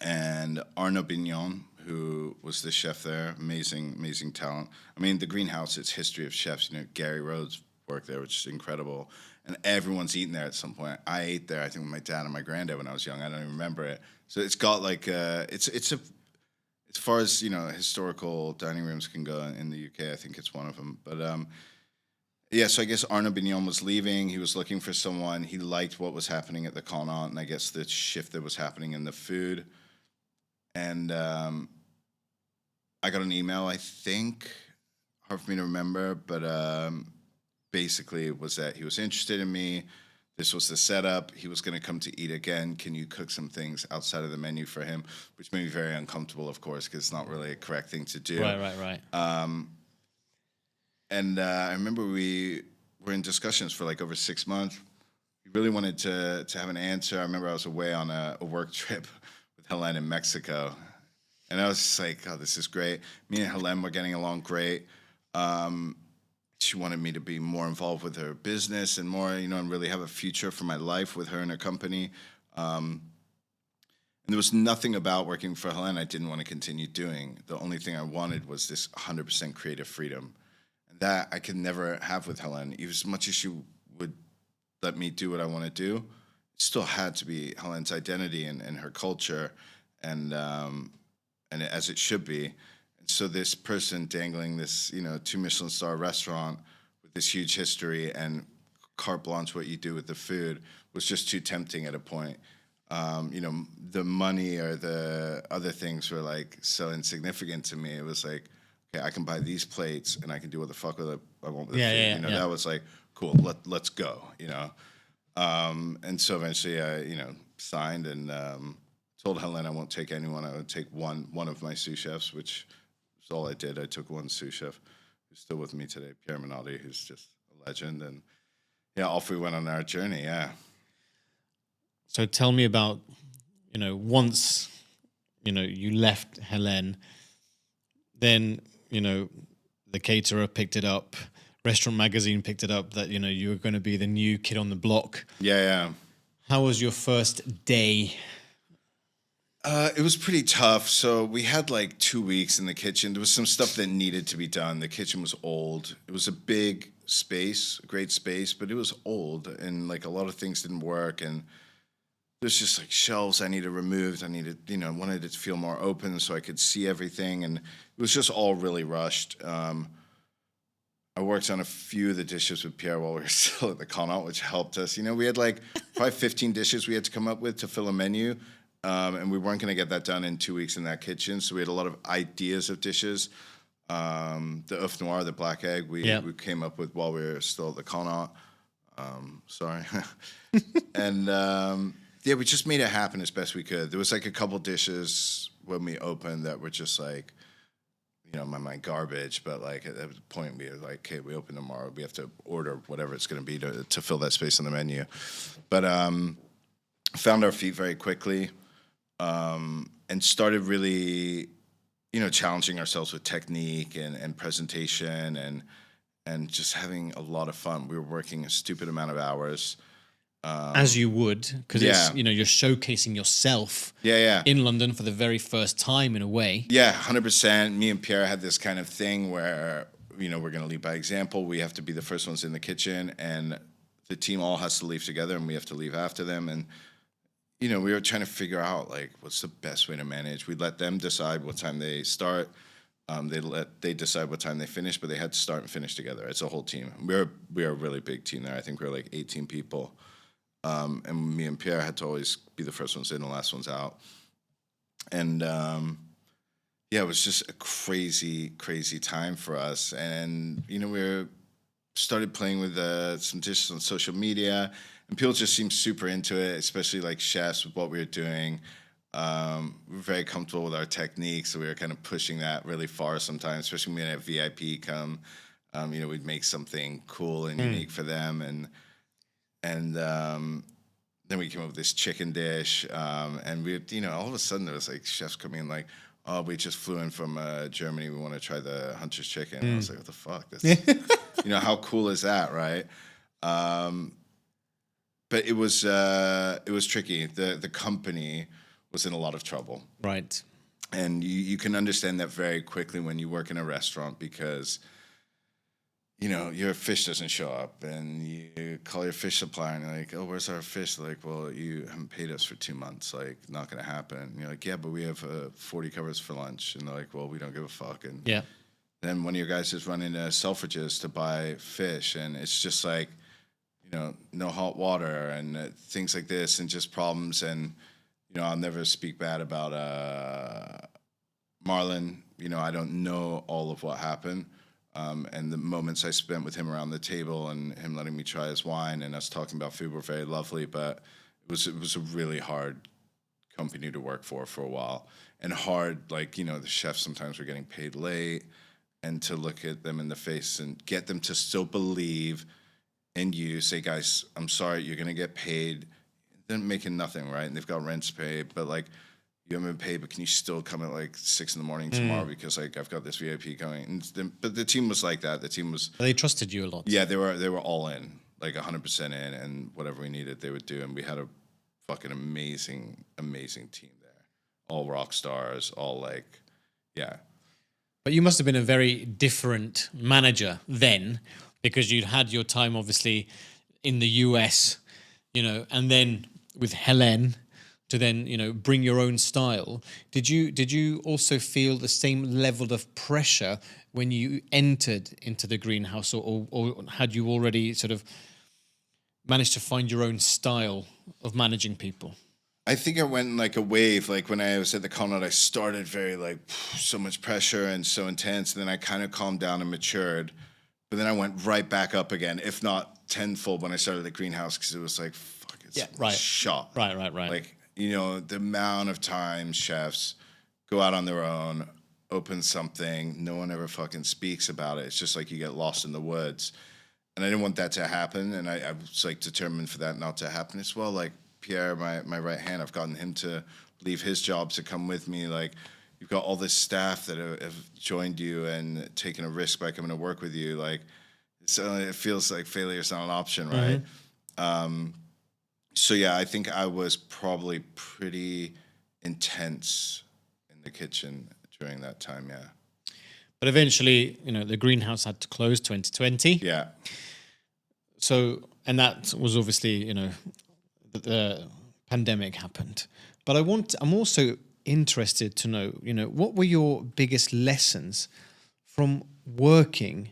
And Arnaud Bignon, who was the chef there, amazing talent. I mean, the greenhouse, it's history of chefs. Gary Rhodes worked there, which is incredible. And everyone's eaten there at some point. I ate there, I think, with my dad and my granddad when I was young. I don't even remember it. So it's got like it's as far as historical dining rooms can go in the UK, I think it's one of them. But so I guess Arnaud Bignon was leaving. He was looking for someone. He liked what was happening at the Connaught, and I guess the shift that was happening in the food. And I got an email, I think, hard for me to remember, but basically it was that he was interested in me. This was the setup. He was going to come to eat again. Can you cook some things outside of the menu for him? Which made me very uncomfortable, of course, because it's not really a correct thing to do. Right. And I remember we were in discussions for like over 6 months. We really wanted to have an answer. I remember I was away on a work trip with Helen in Mexico. And I was just like, oh, this is great. Me and Helen were getting along great. She wanted me to be more involved with her business and more, and really have a future for my life with her and her company. And there was nothing about working for Helen I didn't want to continue doing. The only thing I wanted was this 100% creative freedom. And that I could never have with Helen. Even as much as she would let me do what I want to do, it still had to be Helen's identity and her culture, and as it should be. So this person dangling this, 2 Michelin star restaurant with this huge history and carte blanche what you do with the food was just too tempting at a point. The money or the other things were like so insignificant to me. It was like, okay, I can buy these plates and I can do what the fuck I want with the food. That was like, cool, let's go, And so eventually I, signed and told Helen I won't take anyone. I would take one of my sous chefs, which was all I did. I took one sous chef who's still with me today, Pierre Minotti, who's just a legend. And off we went on our journey. So tell me about, once, you left Helen, then, the caterer picked it up, Restaurant Magazine picked it up that, you were going to be the new kid on the block. Yeah. How was your first day? It was pretty tough. So we had like 2 weeks in the kitchen. There was some stuff that needed to be done. The kitchen was old. It was a big space, great space, but it was old and like a lot of things didn't work. And there's just like shelves I needed removed. I needed, wanted it to feel more open so I could see everything. And it was just all really rushed. I worked on a few of the dishes with Pierre while we were still at the Connaught, which helped us. We had like probably 15 dishes we had to come up with to fill a menu. And we weren't going to get that done in 2 weeks in that kitchen. So we had a lot of ideas of dishes. The œuf noir, the black egg, we came up with while we were still at the Connaught. Sorry. And we just made it happen as best we could. There was like a couple dishes when we opened that were just like, in my mind, garbage. But like at the point we were like, okay, we open tomorrow. We have to order whatever it's going to be to fill that space on the menu. But found our feet very quickly and started really, challenging ourselves with technique and presentation and just having a lot of fun. We were working a stupid amount of hours. As you would, because it's, you're showcasing yourself in London for the very first time in a way. Yeah, 100%. Me and Pierre had this kind of thing where, we're going to lead by example. We have to be the first ones in the kitchen, and the team all has to leave together, and we have to leave after them. And, we were trying to figure out, like, what's the best way to manage. We let them decide what time they start. They decide what time they finish, but they had to start and finish together. It's a whole team. We're a really big team there. I think we're like 18 people. And me and Pierre had to always be the first ones in, the last ones out. And it was just a crazy, crazy time for us. And we started playing with some dishes on social media, and people just seemed super into it, especially like chefs with what we were doing. We were very comfortable with our technique, so we were kind of pushing that really far sometimes, especially when we had a VIP come. We'd make something cool and unique for them, and then we came up with this chicken dish, and we, all of a sudden there was like chefs coming in like, oh, we just flew in from Germany. We want to try the Hunter's chicken. And I was like, what the fuck? That's, how cool is that, right? But it was tricky. The company was in a lot of trouble, right? And you can understand that very quickly when you work in a restaurant because, your fish doesn't show up, and you call your fish supplier, and you're like, oh, where's our fish? They're like, well, you haven't paid us for 2 months. Like, not going to happen. And you're like, yeah, but we have 40 covers for lunch. And they're like, well, we don't give a fuck. And then one of your guys is running to Selfridges to buy fish, and it's just like, no hot water and things like this, and just problems. And, I'll never speak bad about Marlon. I don't know all of what happened. And the moments I spent with him around the table and him letting me try his wine and us talking about food were very lovely, but it was a really hard company to work for a while. And hard, like, the chefs sometimes were getting paid late, and to look at them in the face and get them to still believe in you, say, guys, I'm sorry, you're going to get paid. They're making nothing, right? And they've got rents paid, but like, you haven't been paid, but can you still come at like 6 a.m. tomorrow because like I've got this VIP going? But the team was like that. The team was. They trusted you a lot. Yeah, they were all in, like 100% in, and whatever we needed, they would do. And we had a fucking amazing team there, all rock stars, all like, yeah. But you must have been a very different manager then, because you'd had your time obviously in the US, and then with Hélène, to then, bring your own style. Did you also feel the same level of pressure when you entered into the greenhouse, or had you already sort of managed to find your own style of managing people? I think I went in like a wave. Like when I was at the Connaught, I started very like so much pressure and so intense, and then I kind of calmed down and matured. But then I went right back up again, if not tenfold, when I started the greenhouse, because it was like, fuck, it's shot. Right. Like, the amount of times chefs go out on their own, open something, no one ever fucking speaks about it. It's just like you get lost in the woods. And I didn't want that to happen, and I was like determined for that not to happen as well. Like Pierre, my right hand, I've gotten him to leave his job to come with me. Like, you've got all this staff that have joined you and taken a risk by coming to work with you. Like, it feels like failure's not an option, right? Mm-hmm. So yeah, I think I was probably pretty intense in the kitchen during that time, yeah. But eventually, the greenhouse had to close 2020. Yeah. So, and that was obviously, the pandemic happened. But I'm also interested to know, what were your biggest lessons from working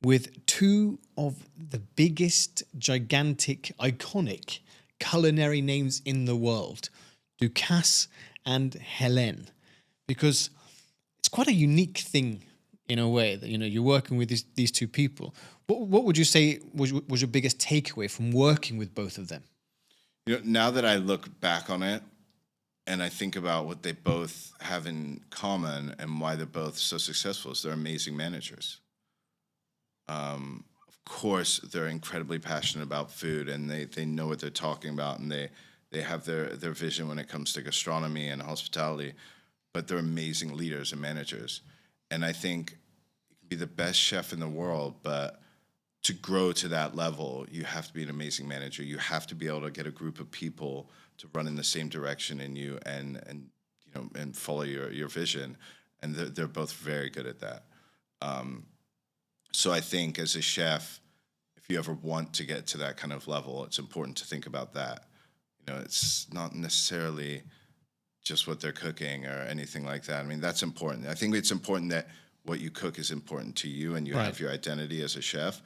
with two of the biggest, gigantic, iconic culinary names in the world, Ducasse and Hélène? Because it's quite a unique thing in a way that, you're working with these two people. What would you say was your biggest takeaway from working with both of them? Now that I look back on it and I think about what they both have in common and why they're both so successful, is they're amazing managers. Of course, they're incredibly passionate about food, and they know what they're talking about, and they have their vision when it comes to gastronomy and hospitality, but they're amazing leaders and managers. And I think you can be the best chef in the world, but to grow to that level, you have to be an amazing manager. You have to be able to get a group of people to run in the same direction in you and follow your vision. And they're both very good at that. So I think as a chef, if you ever want to get to that kind of level, it's important to think about that. It's not necessarily just what they're cooking or anything like that. I mean, that's important. I think it's important that what you cook is important to you and you have your identity as a chef.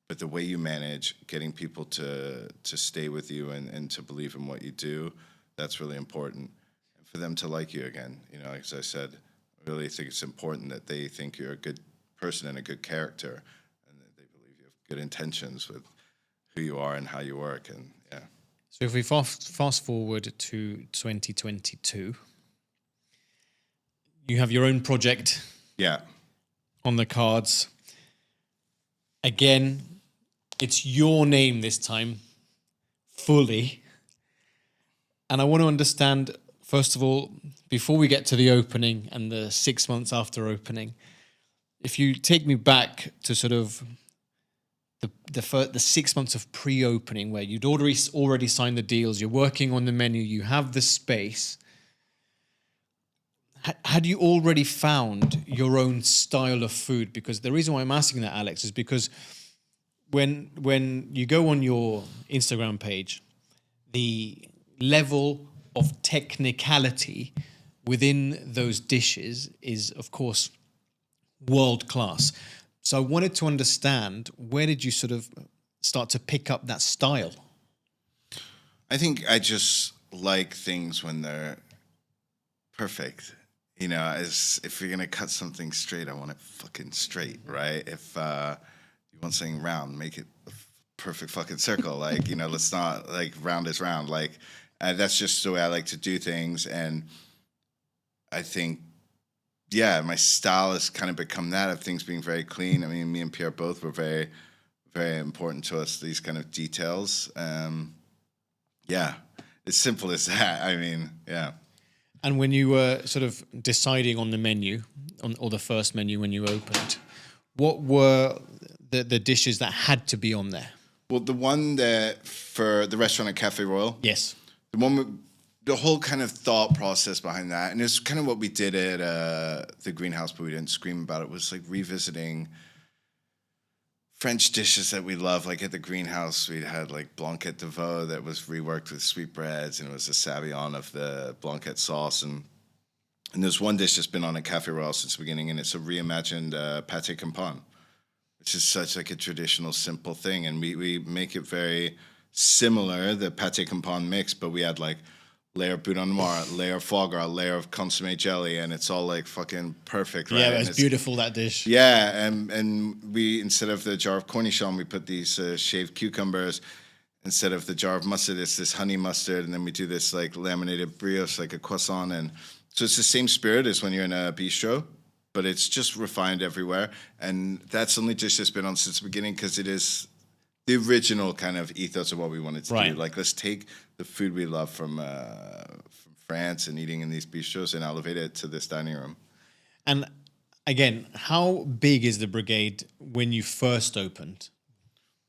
But the way you manage getting people to stay with you and to believe in what you do, that's really important. And for them to like you again, as I said, I really think it's important that they think you're a good person and a good character, and that they believe you have good intentions with who you are and how you work. And yeah. So if we fast forward to 2022, you have your own project. Yeah. On the cards. Again, it's your name this time, fully. And I want to understand, first of all, before we get to the opening and the 6 months after opening, if you take me back to sort of the 6 months of pre-opening, where you'd already signed the deals, you're working on the menu, you have the space. Had you already found your own style of food? Because the reason why I'm asking that, Alex, is because when you go on your Instagram page, the level of technicality within those dishes is, of course, world class. So I wanted to understand, where did you sort of start to pick up that style? I think I just like things when they're perfect. As if you're gonna cut something straight, I want it fucking straight, right? If you want something round, make it a perfect fucking circle. Let's not round is round. That's just the way I like to do things, and I think, yeah, my style has kind of become that of things being very clean. I mean, me and Pierre both were very, very important to us, these kind of details. Yeah, it's simple as that. I mean, yeah. And when you were sort of deciding on the menu, or the first menu when you opened, what were the dishes that had to be on there? Well, the one that for the restaurant at Cafe Royal. Yes. The one with the whole kind of thought process behind that, and it's kind of what we did at the greenhouse, but we didn't scream about it, was revisiting French dishes that we love. Like at the greenhouse, we had blanquette de veau that was reworked with sweetbreads, and it was a savion of the blanquette sauce. And there's one dish that's been on at Cafe Royal since the beginning, and it's a reimagined pâté campagne, which is such a traditional, simple thing. And we make it very similar, the pâté campagne mix, but we had layer of boudin noir, layer of foie gras, layer of consommé jelly, and it's all fucking perfect, right? Yeah, it's beautiful, that dish. Yeah, and we, instead of the jar of cornichon, we put these shaved cucumbers. Instead of the jar of mustard, it's this honey mustard, and then we do this laminated brioche, like a croissant, and so it's the same spirit as when you're in a bistro, but it's just refined everywhere. And that's the only dish that's been on since the beginning, because it is the original kind of ethos of what we wanted to do. Let's take the food we love from France and eating in these bistros and elevate it to this dining room. And again, how big is the brigade when you first opened?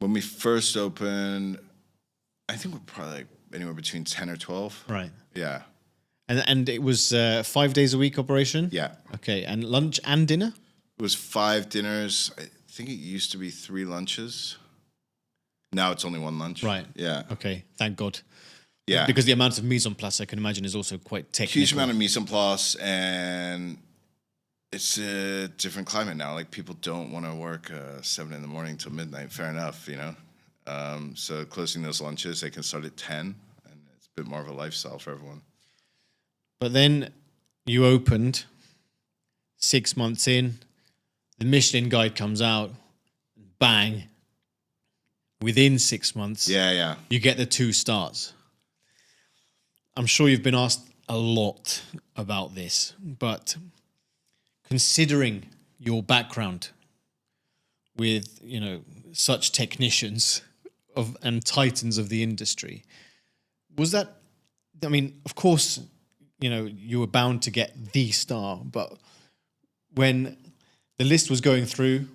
When we first opened, I think we're probably anywhere between 10 or 12. Right. Yeah. And it was 5 days a week operation? Yeah. Okay. And lunch and dinner? It was 5 dinners. I think it used to be 3 lunches. Now it's only 1 lunch. Right. Yeah. Okay. Thank God. Yeah. Because the amount of mise en place, I can imagine, is also quite technical. Huge amount of mise en place, and it's a different climate now. Like, people don't want to work 7 a.m. till midnight. Fair enough, you know. So closing those lunches, they can start at 10, and it's a bit more of a lifestyle for everyone. But then you opened 6 months in, the Michelin guide comes out, bang. Within 6 months, Yeah. you get the 2 stars. I'm sure you've been asked a lot about this, but considering your background with, you know, such technicians and titans of the industry, was that, I mean, of course, you know, you were bound to get the star, but when the list was going through,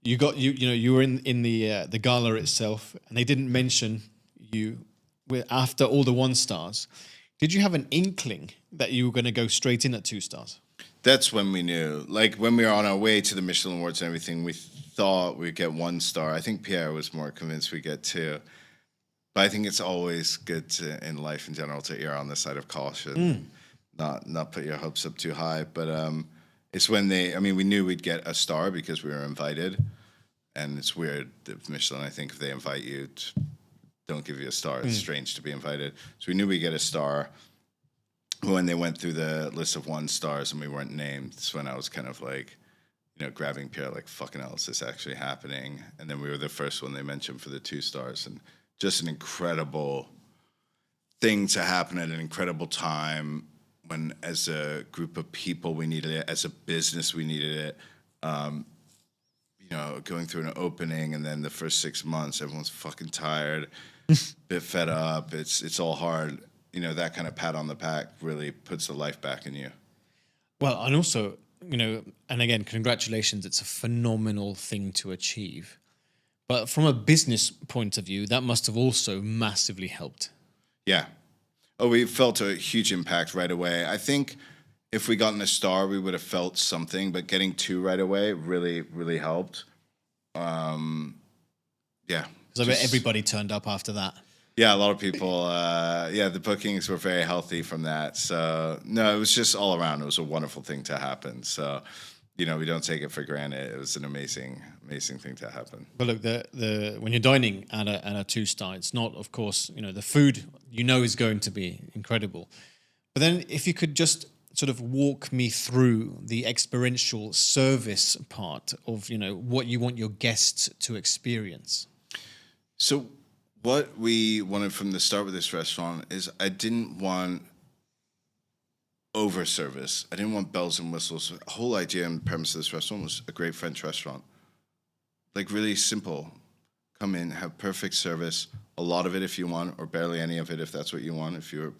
you were in the gala itself, and they didn't mention you after all the 1 stars. Did you have an inkling that you were going to go straight in at 2 stars? That's when we knew. Like, when we were on our way to the Michelin Awards and everything, we thought we'd get 1 star. I think Pierre was more convinced we'd get 2. But I think it's always good to, in life in general, to err on the side of caution, not put your hopes up too high. But it's when we knew we'd get a star because we were invited. And it's weird that Michelin, I think, if they invite you, don't give you a star. It's strange to be invited. So we knew we'd get a star. When they went through the list of 1 stars and we weren't named, that's when I was kind of like, you know, grabbing Pierre, like, fucking hell, is this actually happening? And then we were the first one they mentioned for the 2 stars. And just an incredible thing to happen at an incredible time when, as a group of people, we needed it. As a business, we needed it. You know, going through an opening, and then the first 6 months, everyone's fucking tired, bit fed up. It's all hard. You know, that kind of pat on the back really puts the life back in you. Well, and also, you know, and again, congratulations. It's a phenomenal thing to achieve. But from a business point of view, that must have also massively helped. Yeah. Oh, we felt a huge impact right away. I think if we gotten a star, we would have felt something, but getting 2 right away really, really helped. Yeah. Because I bet everybody turned up after that. Yeah, a lot of people. The bookings were very healthy from that. So, no, it was just all around. It was a wonderful thing to happen. So, you know, we don't take it for granted. It was an amazing, amazing thing to happen. But look, the when you're dining at a 2-star, it's not, of course, you know, the food, you know, is going to be incredible. But then if you could just sort of walk me through the experiential service part of, you know, what you want your guests to experience. So what we wanted from the start with this restaurant is I didn't want over service. I didn't want bells and whistles. The whole idea and premise of this restaurant was a great French restaurant. Like, really simple. Come in, have perfect service, a lot of it if you want, or barely any of it if that's what you want. If you're,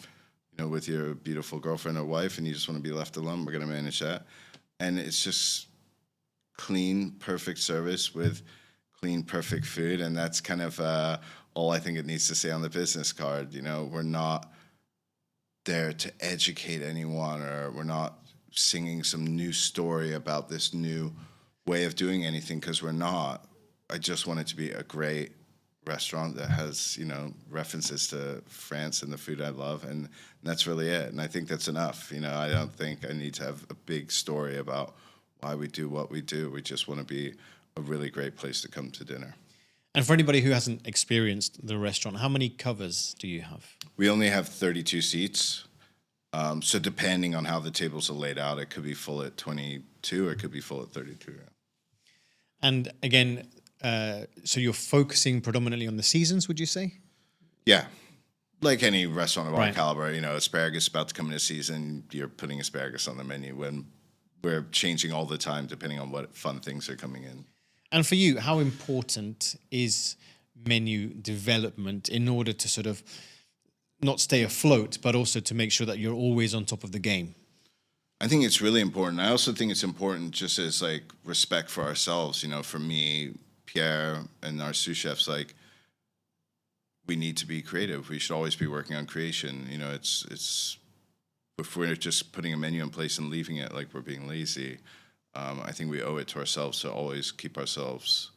you know, with your beautiful girlfriend or wife and you just want to be left alone, we're going to manage that. And it's just clean, perfect service with clean, perfect food. And that's kind of all I think it needs to say on the business card. You know, we're not there to educate anyone, or we're not singing some new story about this new way of doing anything, because we're not. I just want it to be a great restaurant that has, you know, references to France and the food I love, and that's really it. And I think that's enough. You know, I don't think I need to have a big story about why we do what we do. We just want to be a really great place to come to dinner. And for anybody who hasn't experienced the restaurant, how many covers do you have? We only have 32 seats. So depending on how the tables are laid out, it could be full at 22 or it could be full at 32. And again, so you're focusing predominantly on the seasons, would you say? Yeah. Like any restaurant of our Right. caliber, you know, asparagus about to come into season, you're putting asparagus on the menu, when we're changing all the time depending on what fun things are coming in. And for you, how important is menu development in order to sort of not stay afloat, but also to make sure that you're always on top of the game? I think it's really important. I also think it's important just as like respect for ourselves. You know, for me, Pierre, and our sous chefs, like, we need to be creative. We should always be working on creation. You know, it's if we're just putting a menu in place and leaving it, like, we're being lazy. I think we owe it to ourselves to always keep ourselves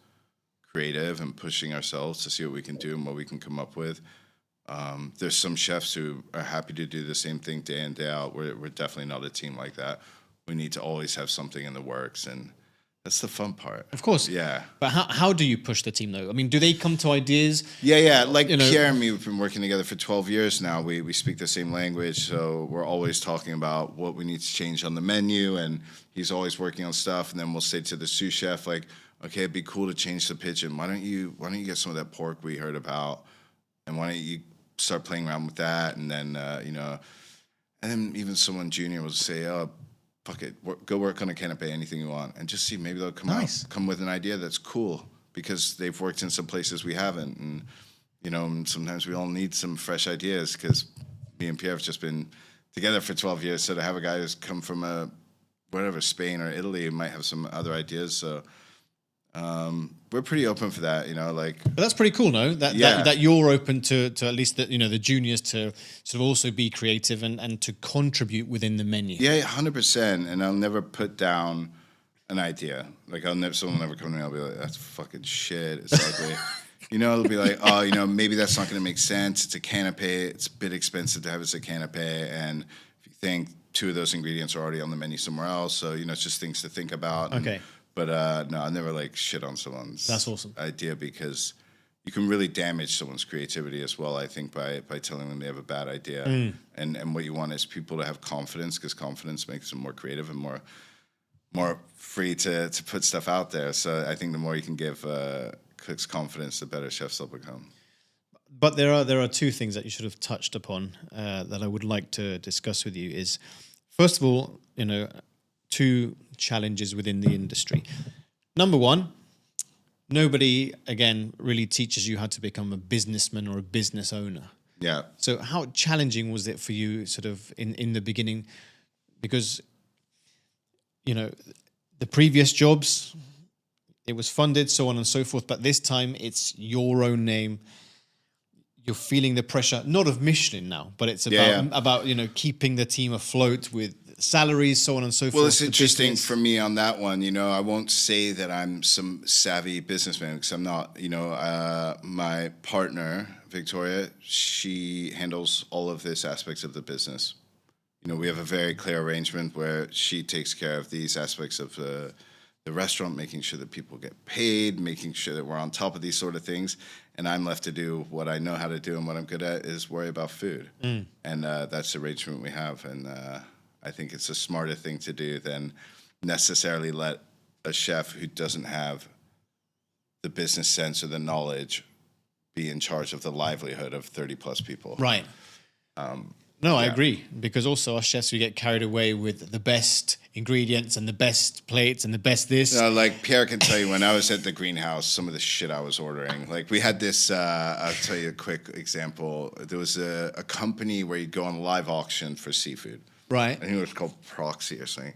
creative and pushing ourselves to see what we can do and what we can come up with. There's some chefs who are happy to do the same thing day in, day out. We're definitely not a team like that. We need to always have something in the works, and that's the fun part. Of course. Yeah. But how do you push the team, though? I mean, do they come to ideas? Yeah. Like Pierre and me, we've been working together for 12 years now. We speak the same language, so we're always talking about what we need to change on the menu, and he's always working on stuff. And then we'll say to the sous chef, like, okay, it'd be cool to change the pigeon. Why don't you get some of that pork we heard about, and why don't you start playing around with that? And then and then even someone junior will say, oh, fuck it, go work on a canapé, anything you want, and just see, maybe they'll come with an idea that's cool because they've worked in some places we haven't. And sometimes we all need some fresh ideas, because me and Pierre have just been together for 12 years, so to have a guy who's come from Spain or Italy, might have some other ideas. So we're pretty open for that, But that's pretty cool, no? That you're open to at least the juniors to sort of also be creative and to contribute within the menu. Yeah, 100%. And I'll never put down an idea. Like someone will never come to me. I'll be like, that's fucking shit. It's ugly. It'll be like, oh, maybe that's not going to make sense. It's a canapé. It's a bit expensive to have as a canapé. And if you think 2 of those ingredients are already on the menu somewhere else, so it's just things to think about. Okay. But no, I never shit on someone's That's awesome. idea, because you can really damage someone's creativity as well, I think, by telling them they have a bad idea. And what you want is people to have confidence, because confidence makes them more creative and more free to put stuff out there. So I think the more you can give cooks confidence, the better chefs they'll become. But there are 2 things that you should have touched upon that I would like to discuss with you. Is, first of all, 2 challenges within the industry. Number 1, nobody, again, really teaches you how to become a businessman or a business owner. Yeah. So how challenging was it for you sort of in the beginning? Because, the previous jobs, it was funded, so on and so forth, but this time it's your own name. You're feeling the pressure, not of Michelin now, but it's about keeping the team afloat with salaries, so on and so forth. Well, it's interesting for me on that one. I won't say that I'm some savvy businessman, because I'm not. My partner, Victoria, she handles all of this aspects of the business. We have a very clear arrangement where she takes care of these aspects of the restaurant, making sure that people get paid, making sure that we're on top of these sort of things. And I'm left to do what I know how to do, and what I'm good at is worry about food. And that's the arrangement we have. And I think it's a smarter thing to do than necessarily let a chef who doesn't have the business sense or the knowledge be in charge of the livelihood of 30 plus people. Right. I agree, because also our chefs, we get carried away with the best ingredients and the best plates and the best this. Like Pierre can tell you, when I was at the greenhouse, some of the shit I was ordering. Like we had this, I'll tell you a quick example. There was a company where you'd go on live auction for seafood. Right. I think it was called Proxy or something.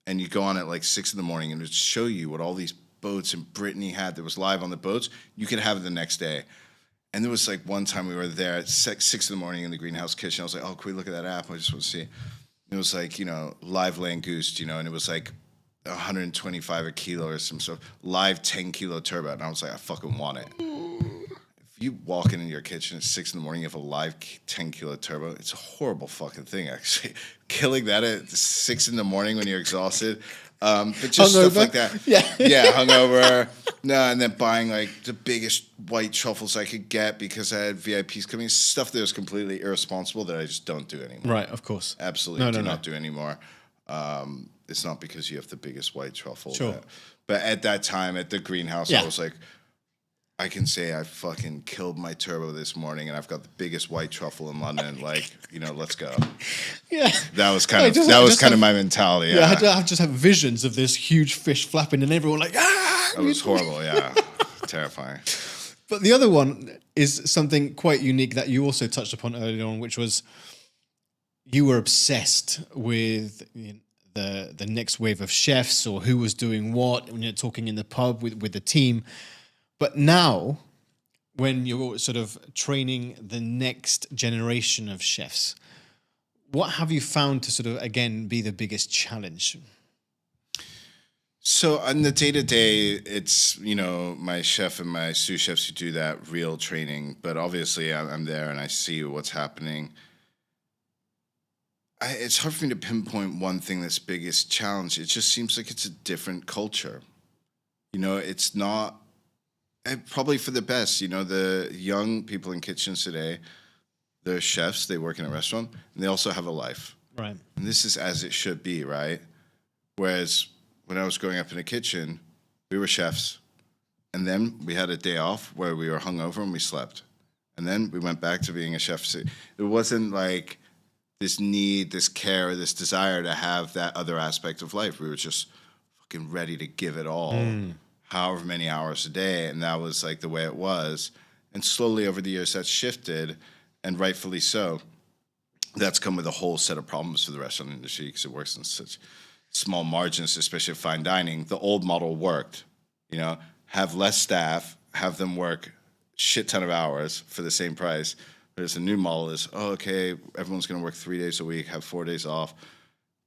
And you go on at 6 a.m, and it would show you what all these boats in Brittany had that was live on the boats. You could have it the next day. And there was one time we were there at 6 a.m. in the greenhouse kitchen. I was like, oh, can we look at that app? I just want to see. It was live langoust, and it was 125 a kilo or some sort of live 10-kilo turbot. And I was like, I fucking want it. If you walk in your kitchen at 6 a.m, you have a live 10-kilo turbot. It's a horrible fucking thing, actually. Killing that at 6 a.m. when you're exhausted. But just hungover. Stuff like that. Yeah, hungover. No, and then buying the biggest white truffles I could get because I had VIPs coming. Stuff that was completely irresponsible that I just don't do anymore. Right, of course. Absolutely do not do anymore. It's not because you have the biggest white truffle. Sure. But at that time, at the greenhouse, I was like, I can say I fucking killed my turbo this morning, and I've got the biggest white truffle in London. Let's go. Yeah, that was kind of my mentality. Yeah, I just have visions of this huge fish flapping, and everyone ah. It was horrible. Yeah, terrifying. But the other one is something quite unique that you also touched upon earlier on, which was you were obsessed with the next wave of chefs or who was doing what when you're talking in the pub with the team. But now, when you're sort of training the next generation of chefs, what have you found to sort of, again, be the biggest challenge? So on the day to day, it's my chef and my sous chefs who do that real training. But obviously, I'm there and I see what's happening. It's hard for me to pinpoint one thing that's biggest challenge. It just seems like it's a different culture. It's not probably for the best. The young people in kitchens today, they're chefs. They work in a restaurant, and they also have a life. Right. And this is as it should be, right? Whereas when I was growing up in a kitchen, we were chefs, and then we had a day off where we were hungover and we slept, and then we went back to being a chef. It wasn't like this need, this care, this desire to have that other aspect of life. We were just fucking ready to give it all, however many hours a day, and that was like the way it was. And slowly over the years, that's shifted, and rightfully so. That's come with a whole set of problems for the restaurant industry because it works in such small margins, especially fine dining. The old model worked, have less staff, have them work shit ton of hours for the same price. Whereas the new model is, okay, everyone's going to work 3 days a week, have 4 days off.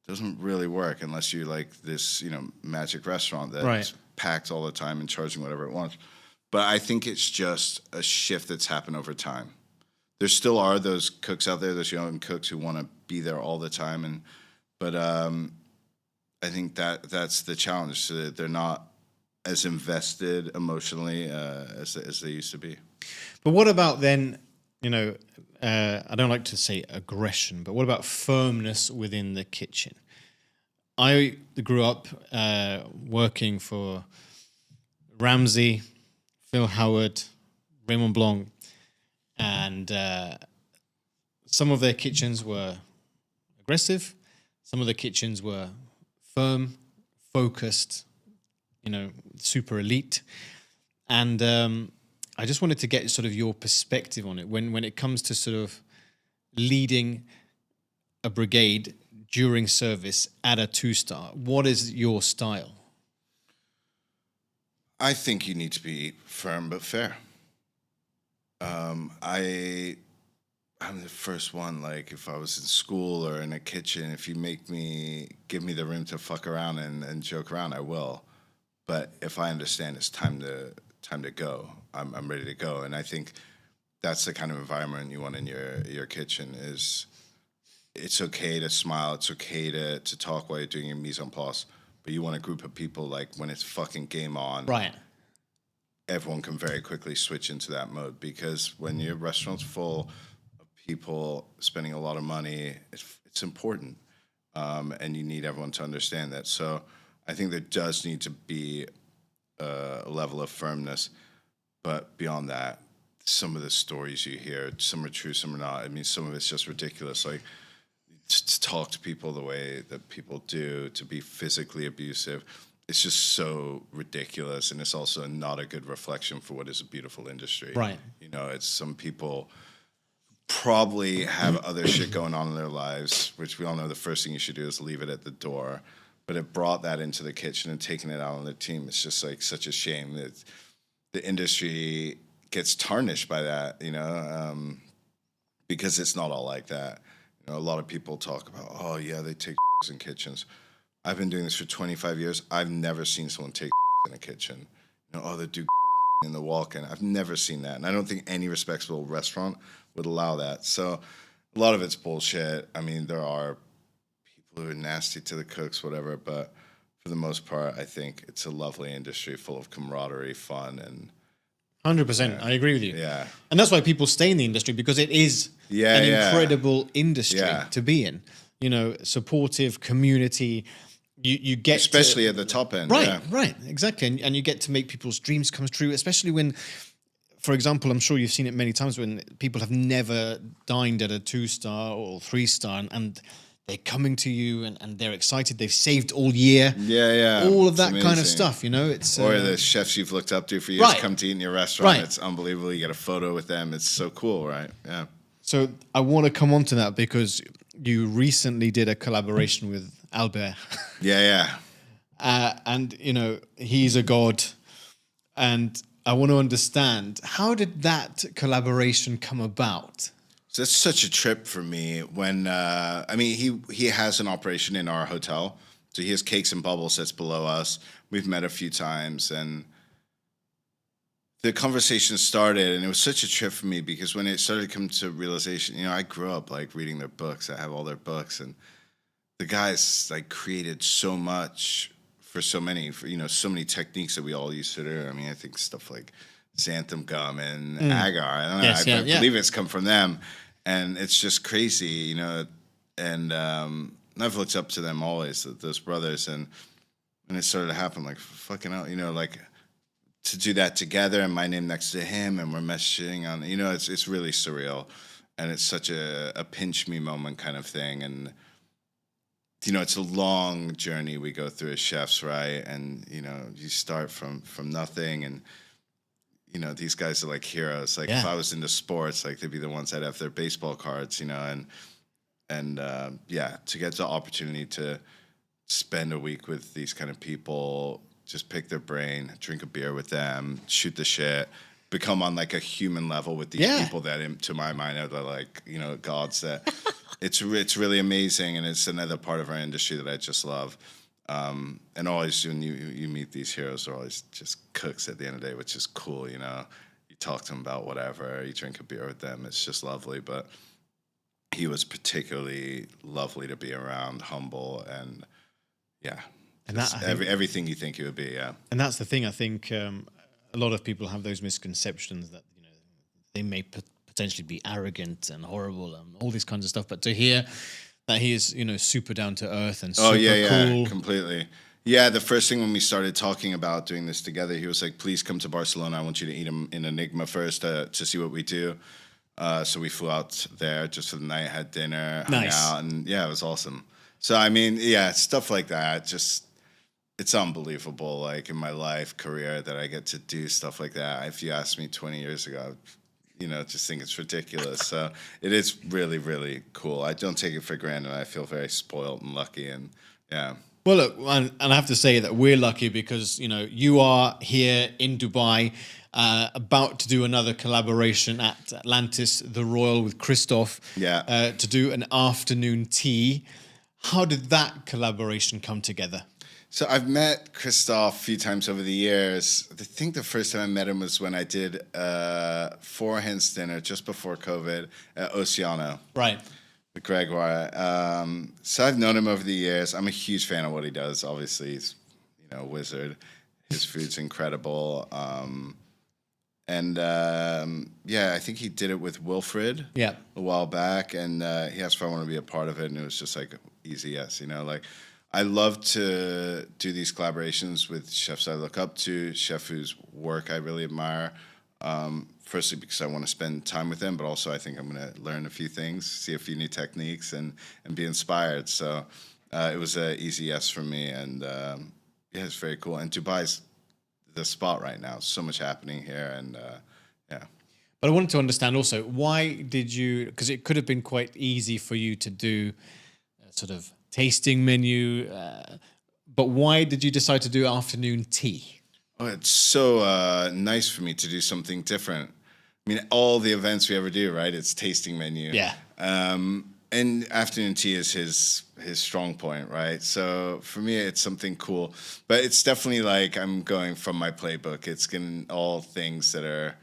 Doesn't really work unless you're like this, magic restaurant that's packed all the time and charging whatever it wants. But I think it's just a shift that's happened over time. There still are those cooks out there, those young cooks who want to be there all the time, but I think that's the challenge. So that they're not as invested emotionally as they used to be. But what about then? I don't like to say aggression, but what about firmness within the kitchen? I grew up working for Ramsay, Phil Howard, Raymond Blanc, and some of their kitchens were aggressive. Some of the kitchens were firm, focused, super elite. And I just wanted to get sort of your perspective on it when it comes to sort of leading a brigade during service at a 2-star. What is your style? I think you need to be firm but fair. I'm the first one, like if I was in school or in a kitchen, if you give me the room to fuck around and joke around, I will. But if I understand it's time to go, I'm ready to go. And I think that's the kind of environment you want in your kitchen. Is it's okay to smile, it's okay to talk while you're doing your mise en place, but you want a group of people, like when it's fucking game on, right? Everyone can very quickly switch into that mode, because when your restaurant's full of people spending a lot of money, it's important, and you need everyone to understand that. So I think there does need to be a level of firmness, but beyond that, some of the stories you hear, some are true, some are not. I mean, some of it's just ridiculous. Like to talk to people the way that people do, to be physically abusive. It's just so ridiculous, and it's also not a good reflection for what is a beautiful industry. Right. It's some people probably have other shit going on in their lives, which we all know the first thing you should do is leave it at the door. But it brought that into the kitchen and taking it out on the team. It's just like such a shame that the industry gets tarnished by that, because it's not all like that. A lot of people talk about, oh yeah, they take in kitchens. I've been doing this for 25 years. I've never seen someone take in a kitchen. They do in the walk-in. I've never seen that. And I don't think any respectable restaurant would allow that. So a lot of it's bullshit. I mean, there are people who are nasty to the cooks, whatever. But for the most part, I think it's a lovely industry full of camaraderie, fun, and 100%. I agree with you. Yeah. And that's why people stay in the industry, because it is an incredible industry to be in. Supportive community. You get especially at the top end, right, exactly, and you get to make people's dreams come true, especially when, for example, I'm sure you've seen it many times when people have never dined at a 2-star or 3-star, and they're coming to you and they're excited. They've saved all year, all of that kind of stuff. It's or the chefs you've looked up to for years come to eat in your restaurant. Right. It's unbelievable. You get a photo with them. It's so cool, right? Yeah. So I want to come on to that because you recently did a collaboration with Albert. Yeah. And, he's a god. And I want to understand, how did that collaboration come about? So it's such a trip for me when, he has an operation in our hotel, So he has Cakes and Bubbles that's below us. We've met a few times, and the conversation started, and it was such a trip for me because when it started to come to realization, I grew up like reading their books. I have all their books, and the guys like created so much for so many, so many techniques that we all use today. I mean, I think stuff like xanthan gum and agar. I don't know. Yes, I believe it's come from them, and it's just crazy, And I've looked up to them always, those brothers, and it started to happen, like fucking hell, like to do that together, and my name next to him, and we're messaging on, it's really surreal, and it's such a pinch me moment kind of thing, and it's a long journey we go through as chefs, right? And you start from nothing, and these guys are like heroes. Like if I was into sports, like they'd be the ones that have their baseball cards, and to get the opportunity to spend a week with these kind of people, just pick their brain, drink a beer with them, shoot the shit, become on like a human level with these people that, to my mind, are like gods. That it's really amazing, and it's another part of our industry that I just love. And always when you meet these heroes, they're always just cooks at the end of the day, which is cool. You talk to them about whatever, you drink a beer with them, it's just lovely. But he was particularly lovely to be around, humble, and and that, everything you think he would be. And that's the thing. I think a lot of people have those misconceptions that they may potentially be arrogant and horrible and all these kinds of stuff. But to hear that he is super down to earth and super cool, completely. Yeah, the first thing when we started talking about doing this together, he was like, "Please come to Barcelona. I want you to eat in Enigma first to see what we do." So we flew out there just for the night, had dinner, hung out, and it was awesome. So I mean, stuff like that, just it's unbelievable. Like in my life career that I get to do stuff like that. If you asked me 20 years ago, just think it's ridiculous. So it is really, really cool. I don't take it for granted. I feel very spoiled and lucky, and Well, look, and I have to say that we're lucky because you are here in Dubai, about to do another collaboration at Atlantis, the Royal, with Christoph. To do an afternoon tea. How did that collaboration come together? So I've met Christoph a few times over the years. I think the first time I met him was when I did four-hands dinner just before COVID at Oceano. Right. With Gregoire. So I've known him over the years. I'm a huge fan of what he does. Obviously, he's a wizard. His food's incredible. I think he did it with Wilfred a while back, and he asked if I want to be a part of it, and it was just like easy yes. Like I love to do these collaborations with chefs I look up to, chef whose work I really admire. Firstly, because I want to spend time with them, but also I think I'm going to learn a few things, see a few new techniques, and be inspired. So it was an easy yes for me, and it's very cool. And Dubai's the spot right now. So much happening here, and But I wanted to understand also, why did you? Because it could have been quite easy for you to do a sort of tasting menu, but why did you decide to do afternoon tea? Oh, it's so nice for me to do something different. I mean, all the events we ever do, right? It's tasting menu. Yeah. And afternoon tea is his strong point, right? So for me, it's something cool. But it's definitely like I'm going from my playbook. It's getting all things that are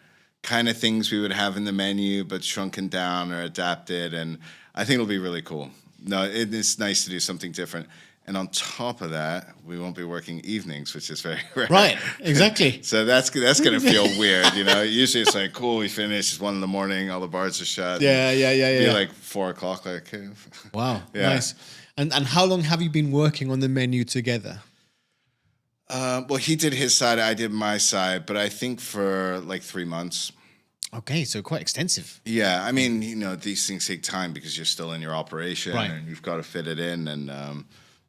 kind of things we would have in the menu, but shrunken down or adapted. And I think it'll be really cool. No, it is nice to do something different. And on top of that, we won't be working evenings, which is very rare. Right, exactly. So that's going to feel weird, Usually it's like, cool, we finish, it's 1 a.m, all the bars are shut. Yeah. Be like 4 o'clock, like, okay. Wow, nice. And how long have you been working on the menu together? Well, he did his side, I did my side, but I think for like 3 months. Okay, so quite extensive. Yeah, I mean, these things take time because you're still in your operation, right, and you've got to fit it in, and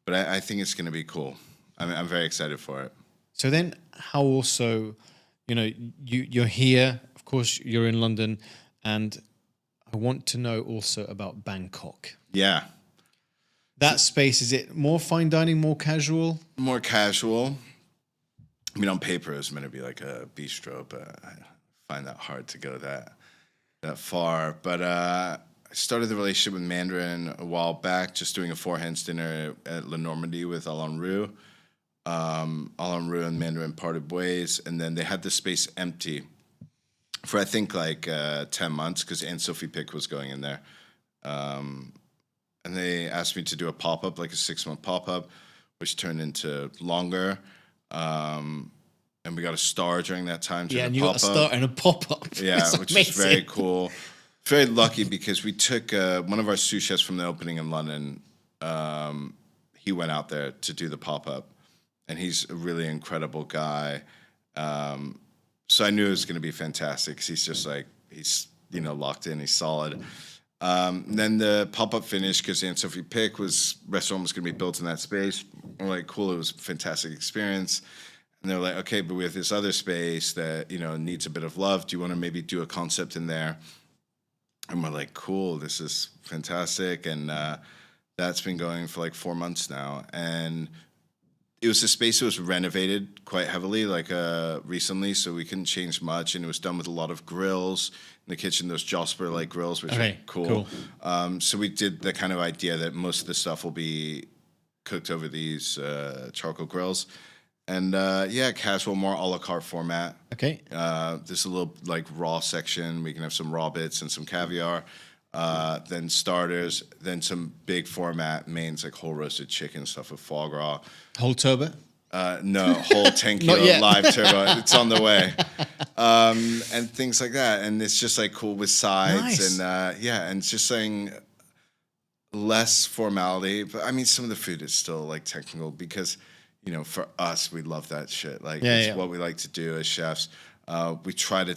but I think it's going to be cool. I'm very excited for it. So then, how also, you're here. Of course, you're in London, and I want to know also about Bangkok. Yeah, that space, is it more fine dining, more casual? More casual. I mean, on paper, it's meant to be like a bistro, but I find that hard to go that far. But I started the relationship with Mandarin a while back, just doing a four hands dinner at La Normandie with Alain Roux. Alain Roux and Mandarin parted ways, and then they had the space empty for I think like 10 months because Anne-Sophie Pic was going in there. And they asked me to do a pop-up, like a 6-month pop-up, which turned into longer. And we got a star during that time. Yeah, and you got a star and a pop-up. Yeah, which is very cool. Very lucky because we took one of our sous chefs from the opening in London. He went out there to do the pop-up, and he's a really incredible guy. So I knew it was going to be fantastic because he's just like, he's, you know, locked in, he's solid. Then the pop-up finished because Anne-Sophie Pic restaurant was going to be built in that space. We're like, cool, it was a fantastic experience. And they're like, okay, but we have this other space that, you know, needs a bit of love. Do you want to maybe do a concept in there? And we're like, cool, this is fantastic. And that's been going for like 4 months now. And it was a space that was renovated quite heavily, like recently, so we couldn't change much. And it was done with a lot of grills in the kitchen, those Josper-like grills, which are cool. So we did the kind of idea that most of the stuff will be cooked over these charcoal grills. And casual, more a la carte format. Okay. There's a little like raw section. We can have some raw bits and some caviar. Then starters, then some big format mains like whole roasted chicken stuff with foie gras. Whole turbo? No, whole 10 kilo live turbo. It's on the way. And things like that. And it's just like cool with sides. Nice. And it's just saying less formality. But I mean, some of the food is still like technical because, you know, for us, we love that shit. Like, it's what we like to do as chefs. We try to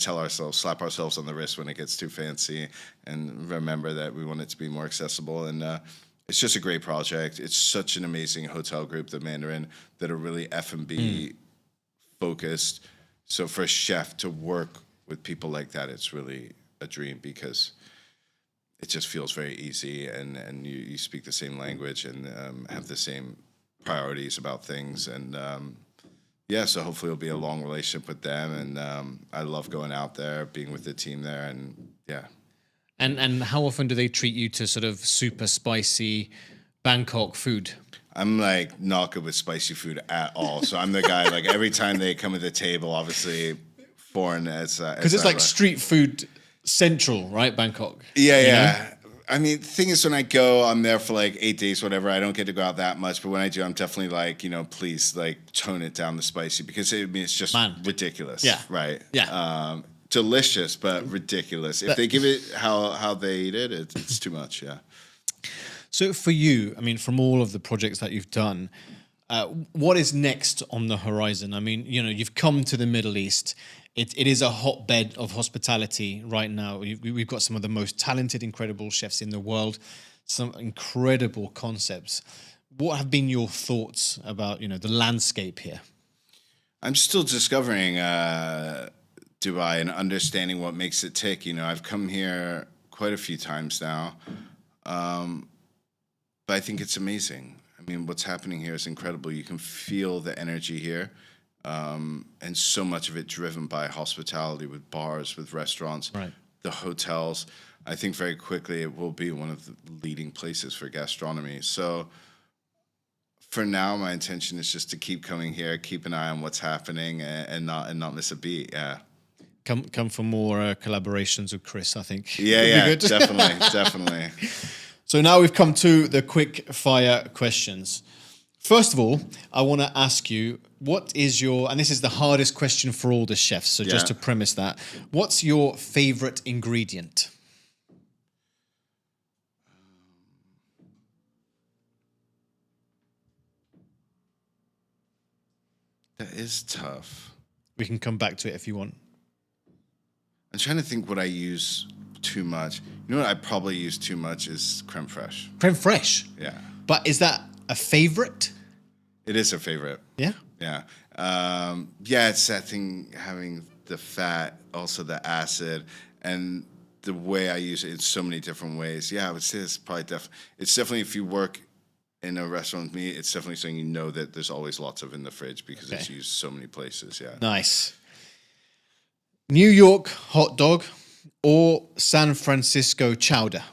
slap ourselves on the wrist when it gets too fancy and remember that we want it to be more accessible. And it's just a great project. It's such an amazing hotel group, the Mandarin, that are really F&B focused. So for a chef to work with people like that, it's really a dream because it just feels very easy and you speak the same language and have the same priorities about things. And so hopefully it'll be a long relationship with them. And I love going out there, being with the team there, and yeah. And how often do they treat you to sort of super spicy Bangkok food? I'm like not good with spicy food at all. So I'm the guy, like every time they come to the table, obviously foreign as because it's like street food central, right? Bangkok. Yeah. I mean, the thing is, when I go, I'm there for like 8 days, whatever. I don't get to go out that much, but when I do, I'm definitely like, you know, please, like, tone it down the spicy because it's just ridiculous. Yeah. Right. Yeah. Delicious, but ridiculous. If they give it how they eat it, it's too much. Yeah. So for you, I mean, from all of the projects that you've done, what is next on the horizon? I mean, you know, you've come to the Middle East. It is a hotbed of hospitality right now. We've got some of the most talented, incredible chefs in the world, some incredible concepts. What have been your thoughts about, you know, the landscape here? I'm still discovering Dubai and understanding what makes it tick. You know, I've come here quite a few times now, but I think it's amazing. I mean, what's happening here is incredible. You can feel the energy here. And so much of it driven by hospitality with bars, with restaurants, the hotels. I think very quickly it will be one of the leading places for gastronomy. So for now, my intention is just to keep coming here, keep an eye on what's happening and not miss a beat. Yeah. Come for more collaborations with Chris, I think. Yeah, definitely. So now we've come to the quick fire questions. First of all, I want to ask you, what is and this is the hardest question for all the chefs, so just to premise that, what's your favorite ingredient? That is tough. We can come back to it if you want. I'm trying to think what I use too much. You know what I probably use too much is creme fraiche. Creme fraiche? Yeah. But is that a favorite? It is a favorite. Yeah? Yeah. It's that thing, having the fat, also the acid, and the way I use it in so many different ways. Yeah, I would say it's probably it's definitely, if you work in a restaurant with me, it's definitely something you know that there's always lots of in the fridge because it's used so many places. Yeah. Nice. New York hot dog or San Francisco chowder?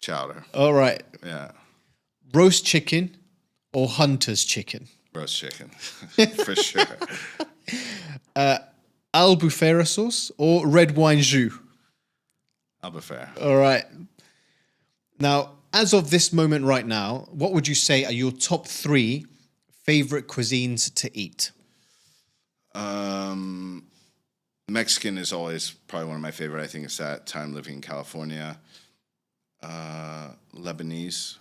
Chowder. All right. Yeah. Roast chicken or hunter's chicken? Roast chicken. For sure. Albufera sauce or red wine jus? Albufera. All right. Now, as of this moment right now, what would you say are your top 3 favorite cuisines to eat? Mexican is always probably one of my favorite. I think it's that time living in California. Lebanese.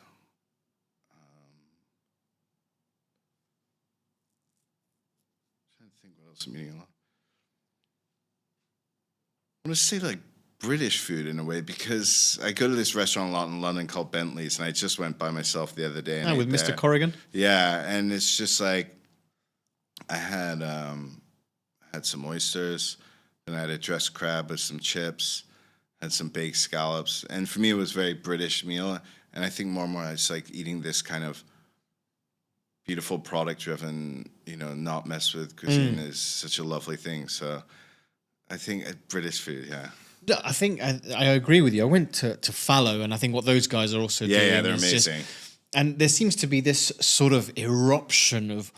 Trying to think what else I'm eating a lot. I want to say like British food in a way, because I go to this restaurant a lot in London called Bentley's, and I just went by myself the other day. And with ate Mr. there. Corrigan? Yeah, and it's just like I had some oysters, and I had a dressed crab with some chips, had some baked scallops, and for me it was a very British meal. And I think more and more I just like eating this kind of beautiful product-driven, not mess with cuisine is such a lovely thing. So I think British food, yeah. Yeah, I think I agree with you. I went to Fallow, and I think what those guys are also doing Yeah, they're is amazing. and there seems to be this sort of eruption of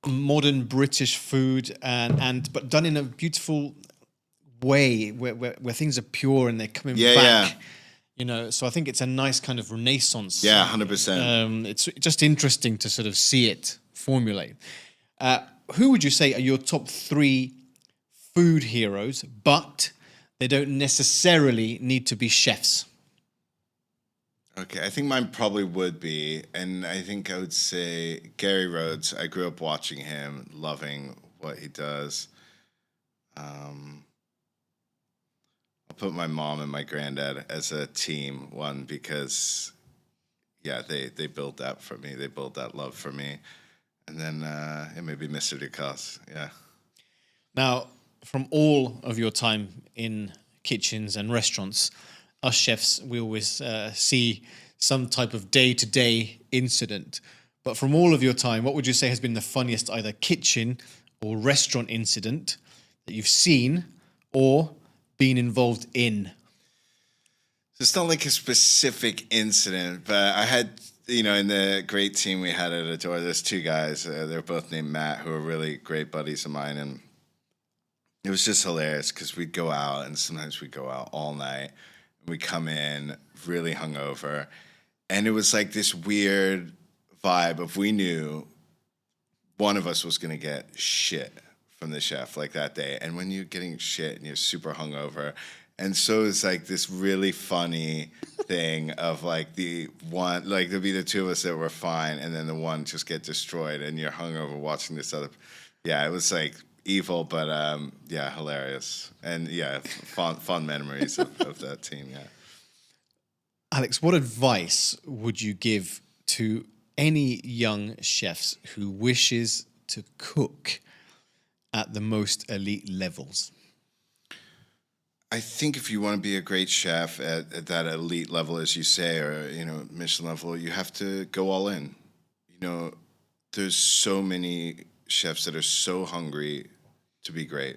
modern British food, but done in a beautiful way where things are pure and they're coming back. So I think it's a nice kind of renaissance. Yeah, 100%. It's just interesting to sort of see it formulate. Who would you say are your top 3 food heroes, but they don't necessarily need to be chefs? Okay, I think mine probably would be, and I think I would say Gary Rhodes. I grew up watching him, loving what he does. I'll put my mom and my granddad as a team one because, they built that for me. They built that love for me. And then it may be Mr. Ducasse, yeah. Now, from all of your time in kitchens and restaurants, us chefs, we always see some type of day-to-day incident. But from all of your time, what would you say has been the funniest either kitchen or restaurant incident that you've seen or been involved in? So it's not like a specific incident, but I had, in the great team we had at Adore, there's 2 guys. They're both named Matt, who are really great buddies of mine. And it was just hilarious because we'd go out, and sometimes we'd go out all night. We come in really hungover, and it was like this weird vibe of we knew one of us was going to get shit from the chef like that day. And when you're getting shit and you're super hungover, and so it's like this really funny thing of like the one, like there'd be the 2 of us that were fine, and then the one just get destroyed, and you're hungover watching this other. Yeah, it was like evil, but hilarious, and fun memories of that team. Yeah. Alex, what advice would you give to any young chefs who wishes to cook at the most elite levels? I think if you want to be a great chef at that elite level, as you say, or Michelin level, you have to go all in. There's so many chefs that are so hungry to be great.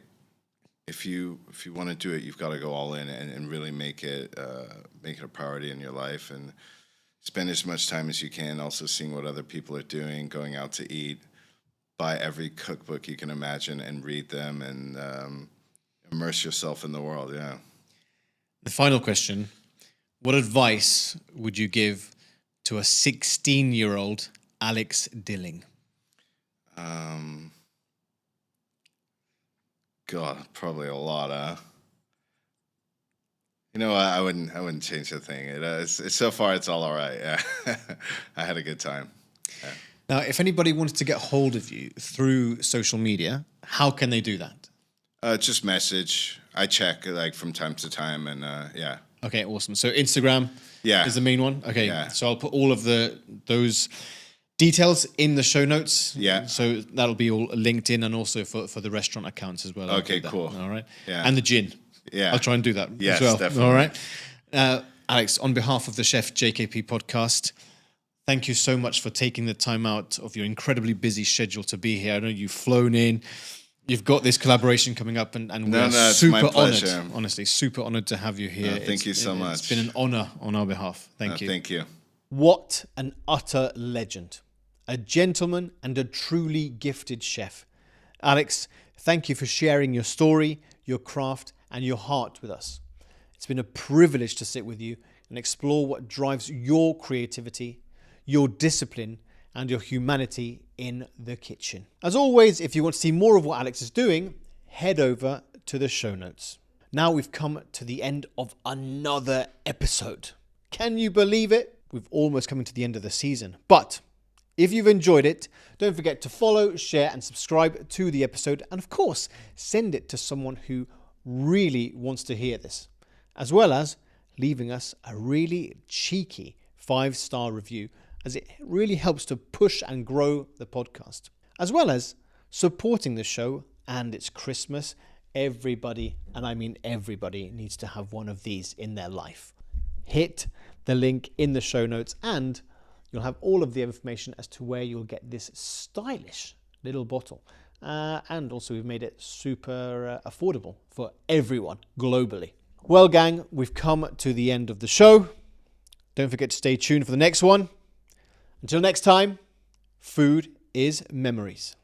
If you want to do it, you've got to go all in and really make it a priority in your life, and spend as much time as you can also seeing what other people are doing, going out to eat, buy every cookbook you can imagine and read them, and immerse yourself in the world. Yeah. The final question, what advice would you give to a 16-year-old Alex Dilling? God, probably a lot. I wouldn't change a thing. It's so far, it's all right. Yeah, I had a good time. Yeah. Now, if anybody wanted to get hold of you through social media, how can they do that? Just message. I check like from time to time, and yeah. Okay, awesome. So Instagram is the main one. Okay, so I'll put all of those details in the show notes. Yeah. So that'll be all linked in, and also for the restaurant accounts as well. Okay, cool. All right. Yeah. And the gin. Yeah. I'll try and do that yes, as well. Definitely. All right. Alex, on behalf of the Chef JKP podcast, thank you so much for taking the time out of your incredibly busy schedule to be here. I know you've flown in, you've got this collaboration coming up, and we're it's super my honoured. pleasure. Honestly, super honoured to have you here. Thank you so much. It's been an honour on our behalf. Thank you. Thank you. What an utter legend. A gentleman and a truly gifted chef. Alex, thank you for sharing your story, your craft, and your heart with us. It's been a privilege to sit with you and explore what drives your creativity, your discipline, and your humanity in the kitchen. As always, if you want to see more of what Alex is doing, head over to the show notes. Now we've come to the end of another episode. Can you believe it? We've almost come to the end of the season. But if you've enjoyed it, don't forget to follow, share, and subscribe to the episode. And of course, send it to someone who really wants to hear this, as well as leaving us a really cheeky 5-star review, as it really helps to push and grow the podcast, as well as supporting the show. And it's Christmas. Everybody, and I mean everybody, needs to have one of these in their life. Hit the link in the show notes and you'll have all of the information as to where you'll get this stylish little bottle. And also we've made it super affordable for everyone globally. Well, gang, we've come to the end of the show. Don't forget to stay tuned for the next one. Until next time, food is memories.